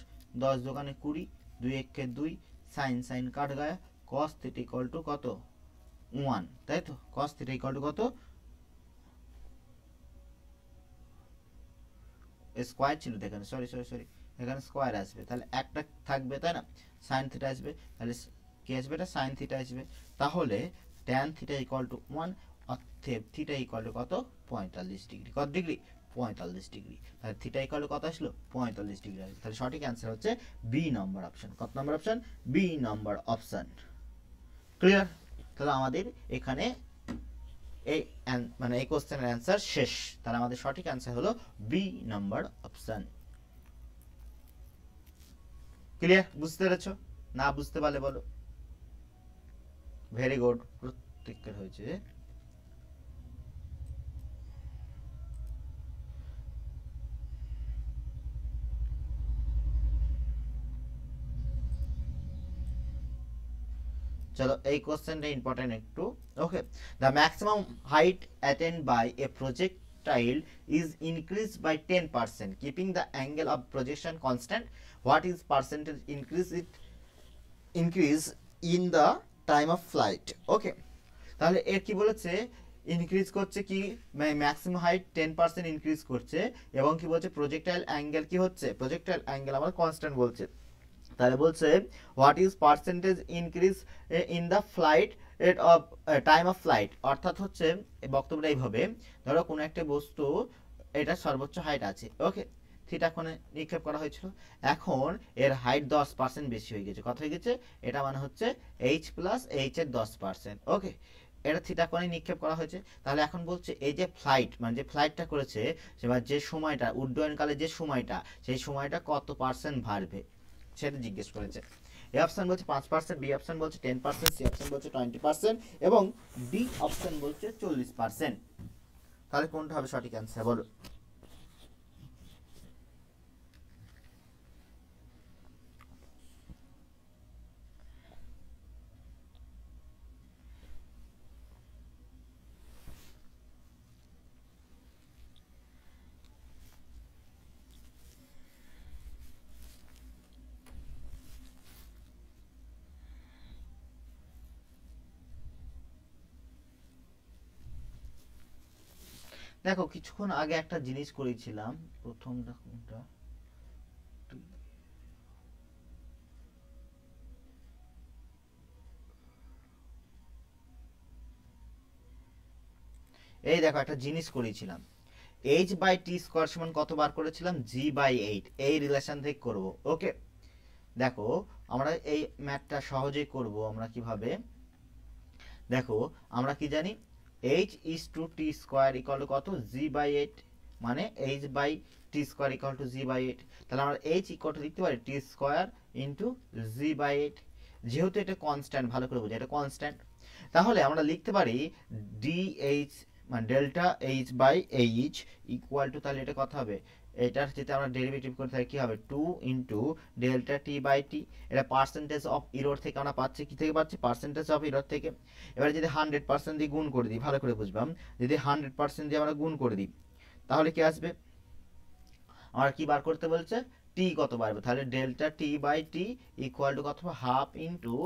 10 দোকানে 20, 2 একে 2, সাইন সাইন কাট গায়া, কস থিটা ইকুয়াল টু কত 1, তাই তো? কস থিটা ইকুয়াল টু কত, স্কোয়ার ছিল দেখেন, সরি সরি সরি, এখানে স্কোয়ার আসবে, তাহলে একটা থাকবে, তাই না? সাইন থিটা আসবে, তাহলে কি আসবে, এটা সাইন থিটা আসবে। তাহলে ট্যান থিটা ইকুয়াল টু 1, অর্থাৎ থিটা ইকুয়াল টু কত 45 ডিগ্রি। কত ডিগ্রি 45 ডিগ্রি। তাহলে থিটা ইকুয়াল টু কত আসলো 45 ডিগ্রি আসবে। তাহলে সঠিক অ্যান্সার হচ্ছে বি নম্বর অপশন। কত নম্বর অপশন, বি নম্বর অপশন। ক্লিয়ার? তাহলে আমাদের এখানে এই মানে এই কোশ্চেনের অ্যান্সার শেষ। তাহলে আমাদের সঠিক অ্যান্সার হলো বি নাম্বার অপশন। ক্লিয়ার? বুঝতে পেরেছো? না বুঝতে পারলে বলো। ভেরি গুড, প্রত্যেকের হয়েছে। চলো এই কোশ্চেনটা ইম্পর্টেন্ট একটু। Okay, the maximum height attained by a projectile is increased by 10% keeping the angle of projection constant. What is percentage increase it increase in the time of flight. Okay, তাহলে এর কি বলেছে, ইনক্রিজ করছে কি ম্যাক্সিমাম হাইট 10% ইনক্রিজ করছে, এবং কি বলছে প্রজেক্টাইল অ্যাঙ্গেল কি হচ্ছে, প্রজেক্টাইল অ্যাঙ্গেল আমার কনস্ট্যান্ট বলছে। তাহলে বলছে what is percentage increase in the flight rate of time of flight, অর্থাৎ হচ্ছে বক্তব্যটা এইভাবে, ধরো কোনো একটা বস্তু এটা সর্বোচ্চ হাইট আছে, ওকে, থিটা কোণে নিক্ষেপ করা হয়েছিল, এখন এর হাইট 10% বেশি হয়ে গেছে, কত হয়ে গেছে, এটা মানে হচ্ছে এইচ প্লাস এইচ এর 10%, ওকে, এটা থিটা কোণে নিক্ষেপ করা হয়েছে। তাহলে এখন বলছে এই যে ফ্লাইট মানে যে ফ্লাইটটা করেছে, সেবার যে সময়টা উড্ডয়নকালে যে সময়টা, সেই সময়টা কত পার্সেন্ট বাড়বে সেটা জিজ্ঞেস করেছে। এ অপশন বলছে 5%, বি অপশন বলছে 10%, সি অপশন বলছে 20% এবং ডি অপশন বলছে 40%। তাহলে কোনটা হবে সঠিক অ্যান্সার বলো? দেখো কিছুক্ষণ আগে একটা জিনিস করেছিলাম, প্রথমটা কোনটা, এই দেখো একটা জিনিস করেছিলাম, এইচ বাই টি স্কোয়ার সমান কত বার করেছিলাম, জি বাই 8, এই রিলেশন থেকে করব। ওকে, দেখো আমরা এই ম্যাথটা সহজেই করব আমরা কিভাবে, দেখো আমরা কি জানি, H is to T square equal to কত, জি বাই 8, মানে H by T square equal to G by 8, তাহলে আমরা এইচ ইকুয়াল টু লিখতে পারি T square into G by 8, যেহেতু এটা কনস্ট্যান্ট, ভালো করে বুঝি এটা কনস্ট্যান্ট, তাহলে আমরা লিখতে পারি ডি এইচ মানে delta H by H equal to, তাহলে এটা কত হবে, এটার যদি আমরা ডেরিভেটিভ করতে থাকি কি হবে, 2 ইন্টু ডেল্টা টি বাই টি, এটা পার্সেন্টেজ অফ ইরর থেকে আমরা পাচ্ছি, কি থেকে পাচ্ছি, পার্সেন্টেজ অফ ইরর থেকে। এবার যদি 100% দিয়ে গুণ করে দিই, ভালো করে বুঝবাম, যদি 100% দিয়ে আমরা গুণ করে দিই তাহলে কি আসবে, আমার কি বার করতে বলছে, টি কত বাড়বে, তাহলে delta T by T equal to কত, half into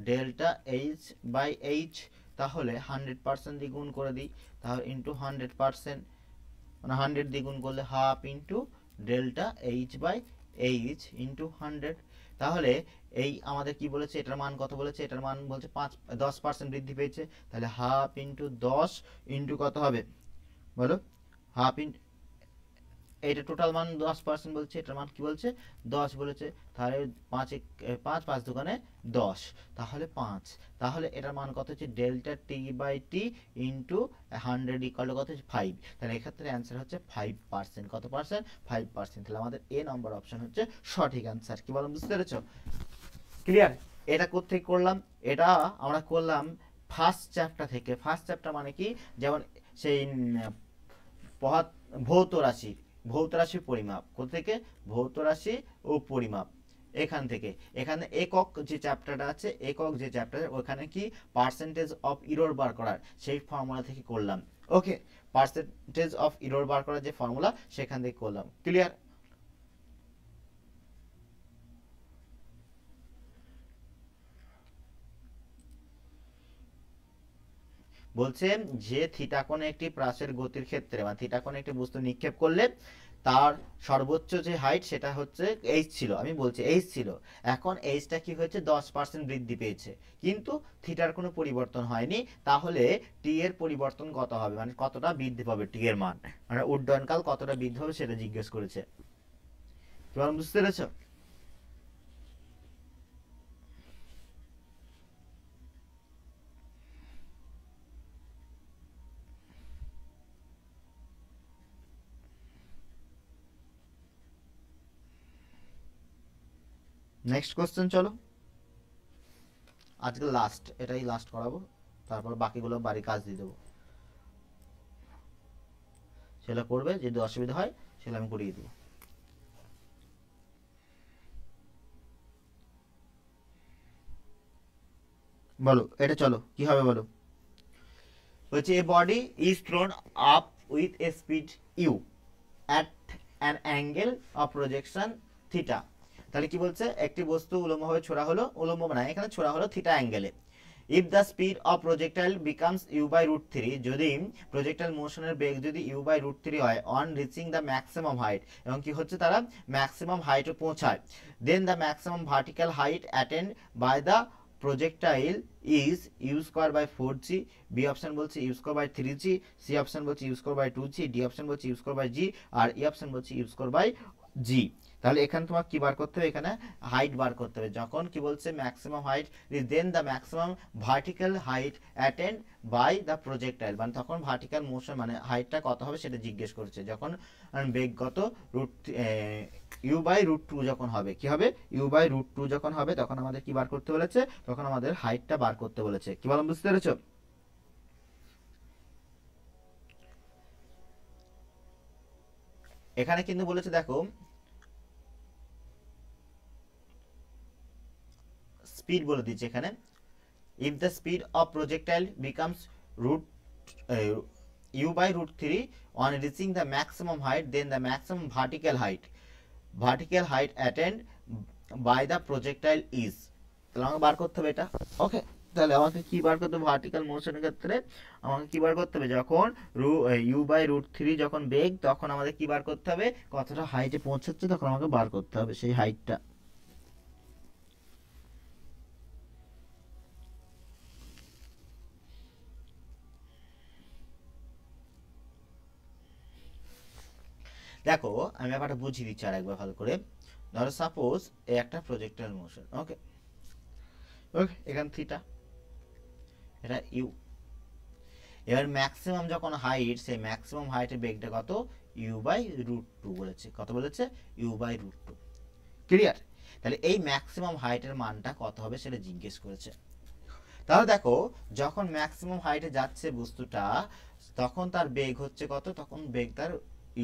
delta H by H, তাহলে 100% দিয়ে গুণ করে দিই, তাহলে ইন্টু 100%, মানে 100 দিয়ে গুণ করলে half into delta H by H into 100, তাহলে এই আমাদের কি বলেছে, এটার মান কত বলেছে, এটার মান বলছে 10% বৃদ্ধি পেয়েছে, তাহলে হাফ ইন্টু 10 ইন্টু কত হবে বলো, হাফ ইন্টু, এটা টোটাল মান 10% বলছে, এটার মান কি বলছে 10 বলেছে, তাহলে 5 দোকানে 10, তাহলে 5, তাহলে এটার মান কত হচ্ছে, delta T by t into 100 equal to কত হচ্ছে 5, তাহলে এক্ষেত্রে অ্যান্সার হচ্ছে 5%, কত পার্সেন্ট, 5%, তাহলে আমাদের এ নম্বর অপশন হচ্ছে সঠিক অ্যান্সার। কি বললাম বুঝতে পেরেছো? ক্লিয়ার? এটা কোত্থেকে করলাম, এটা আমরা করলাম ফার্স্ট চ্যাপ্টার থেকে। ফার্স্ট চ্যাপ্টার মানে কি, যেমন সেই ভৌত রাশি, ভৌত রাশি পরিমাপ, কোথা থেকে, ভৌত রাশি ও পরিমাপ, এখান থেকে, এখানে একক যে চ্যাপ্টারটা আছে, একক যে চ্যাপ্টার, ওখানে কি পার্সেন্টেজ অফ ইরর বার করার সেই ফর্মুলা থেকে করলাম। ওকে, পার্সেন্টেজ অফ ইরর বার করার যে ফর্মুলা সেখান থেকে করলাম। ক্লিয়ার? বলছে যে থিটা কোণে একটি প্রাসের গতির ক্ষেত্রে বা থিটা কোণে একটি বস্তু নিক্ষেপ করলে তার সর্বোচ্চ যে হাইট সেটা হচ্ছে এইচ ছিল, আমি বলছি এইচ ছিল, এখন এইচটা কি হয়েছে 10% বৃদ্ধি পেয়েছে, কিন্তু থিটার কোনো পরিবর্তন হয়নি, তাহলে টি এর পরিবর্তন কত হবে, মানে কতটা বৃদ্ধি পাবে টি এর মান, মানে উড্ডয়নকাল কতটা বৃদ্ধি হবে সেটা জিজ্ঞেস করেছে। বুঝতে পেরেছো? নেক্সট কোশ্চেন চলো, আজকে লাস্ট, এটাই লাস্ট করাবো, তারপর বাকিগুলো বাড়ি কাজ দিয়ে দেবো, সেটা করবে, যদি অসুবিধা হয় সেটা আমি করিয়ে দেবো। বলো এটা, চলো কি হবে বলো। বলছে a body is thrown up with a speed u at an angle of projection theta, তাহলে কি বলছে, একটি বস্তু উলম্বভাবে ছোড়া হলো, উলম্ব না এখানে ছোড়া হলো থিটা অ্যাঙ্গেলে। If the speed of projectile becomes u/√3, যদি প্রজেক্টাইল মোশনের বেগ যদি u/√3 হয় on reaching the maximum height, এবং কি হচ্ছে তারা ম্যাক্সিমাম হাইটে পৌঁছায়, then the maximum vertical height attained by the projectile is u²/4g, B option বলছে u²/3g, সি অপশন বলছে u²/2g, ডি অপশন বলছে u²/g, আর ই অপশন বলছে u²/g। তাহলে এখানে তোমার কি বার করতে হবে, এখানে হাইট বার করতে হবে। যখন কি বলছে maximum height, then the maximum vertical height attained by the projectile, মানে তখন ভার্টিক্যাল মোশন মানে হাইটটা কত হবে সেটা জিজ্ঞেস করছে। যখন বেগ কত u/√2 যখন হবে, কি হবে u/√2 যখন হবে তখন আমাদের কি বার করতে বলেছে, তখন আমাদের হাইটটা বার করতে বলেছে। কি বললাম বুঝতে পেরেছো? এখানে কিন্তু বলেছে দেখো স্পিড বলে দিচ্ছে এখানে, if the speed of projectile becomes u/√3 on reaching the maximum height, then the maximum vertical height attained by the projectile is, তাহলে আমাকে বার করতে হবে এটা। ওকে, তাহলে আমাকে কি বার করতে হবে, ভার্টিক্যাল মোশনের ক্ষেত্রে আমাকে কি বার করতে হবে, যখন u/√3 যখন বেগ, তখন আমাদের কি বার করতে হবে, কতটা হাইটে পৌঁছাচ্ছে তখন আমাকে বার করতে হবে সেই হাইটটা। দেখো আমি ব্যাপারটা বুঝিয়ে দিচ্ছি আর একবার ভালো করে। ধরো সাপোজ এই একটা প্রজেক্টাইল মোশন, ওকে ওকে, এখানে থিটা, এটা ইউ। এবার ম্যাক্সিমাম যখন হাইট, সেই ম্যাক্সিমাম হাইটের বেগটা কত, u/√2 বলেছে। কত বলেছে, u/√2। ক্লিয়ার? তাহলে এই ম্যাক্সিমাম হাইটের মানটা কত হবে সেটা জিজ্ঞেস করেছে। তাহলে দেখো যখন ম্যাক্সিমাম হাইটে যাচ্ছে বস্তুটা, তখন তার বেগ হচ্ছে কত, তখন বেগ তার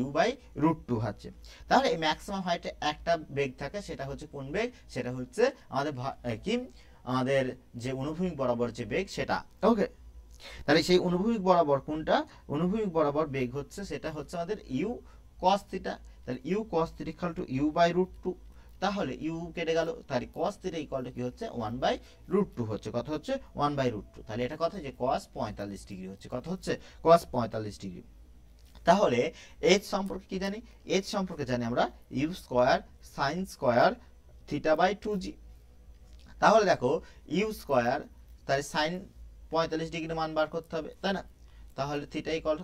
u/√2 হচ্ছে। তাহলে এই ম্যাক্সিমাম হাইটে একটা বেগ থাকে, সেটা হচ্ছে কোন বেগ, সেটা হচ্ছে আমাদের কি আমাদের যে অনুভূমিক বরাবর যে বেগ সেটা। ওকে, তাহলে সেই অনুভূমিক বরাবর কোনটা, অনুভূমিক বরাবর বেগ হচ্ছে সেটা হচ্ছে আমাদের u cos θ। তাহলে u cos θ equal to u/√2। তাহলে u কেটে গেল, তাহলে cos θ ইকুয়াল টু কি হচ্ছে 1/√2 হচ্ছে। কত হচ্ছে 1/√2। তাহলে এটা কথা যে cos 45 ডিগ্রি হচ্ছে। কত হচ্ছে cos 45 ডিগ্রি। তাহলে h সম্পর্কে কি জানি, h সম্পর্কে জানি আমরা u² sin² θ/2g। তাহলে দেখো u², তাহলে sin 45 ডিগ্রি মান বার করতে হবে, তাই না? তাহলে থিটা ইকুয়াল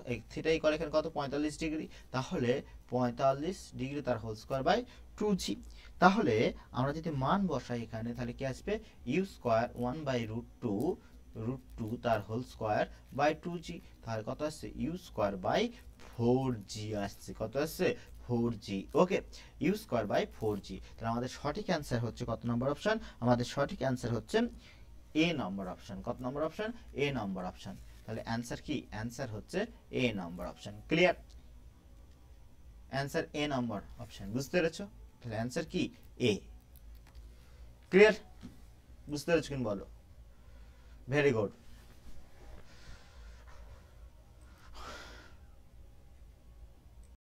এখানে কত 45 ডিগ্রি, তাহলে 45 ডিগ্রি তার হোল স্কয়ার বাই 2g। তাহলে আমরা যদি মান বসাই এখানে, তাহলে কি আসবে u² 1/√2 তার হোল স্কয়ার বাই 2g। তাহলে কত আসছে u²/4g আসছে। কত আসছে 4g। ওকে, u²/4g। তাহলে আমাদের সঠিক অ্যান্সার হচ্ছে কত নম্বর অপশন, আমাদের সঠিক অ্যান্সার হচ্ছে এ নম্বর অপশন। কত নম্বর অপশন, এ নম্বর অপশন। তাহলে অ্যান্সার কি, অ্যান্সার হচ্ছে এ নম্বর অপশন। ক্লিয়ার? অ্যান্সার এ নম্বর অপশন। বুঝতে পেরেছো? তাহলে অ্যান্সার কি এ। ক্লিয়ার? বুঝতে পেরেছো কিনা বলো? Very good.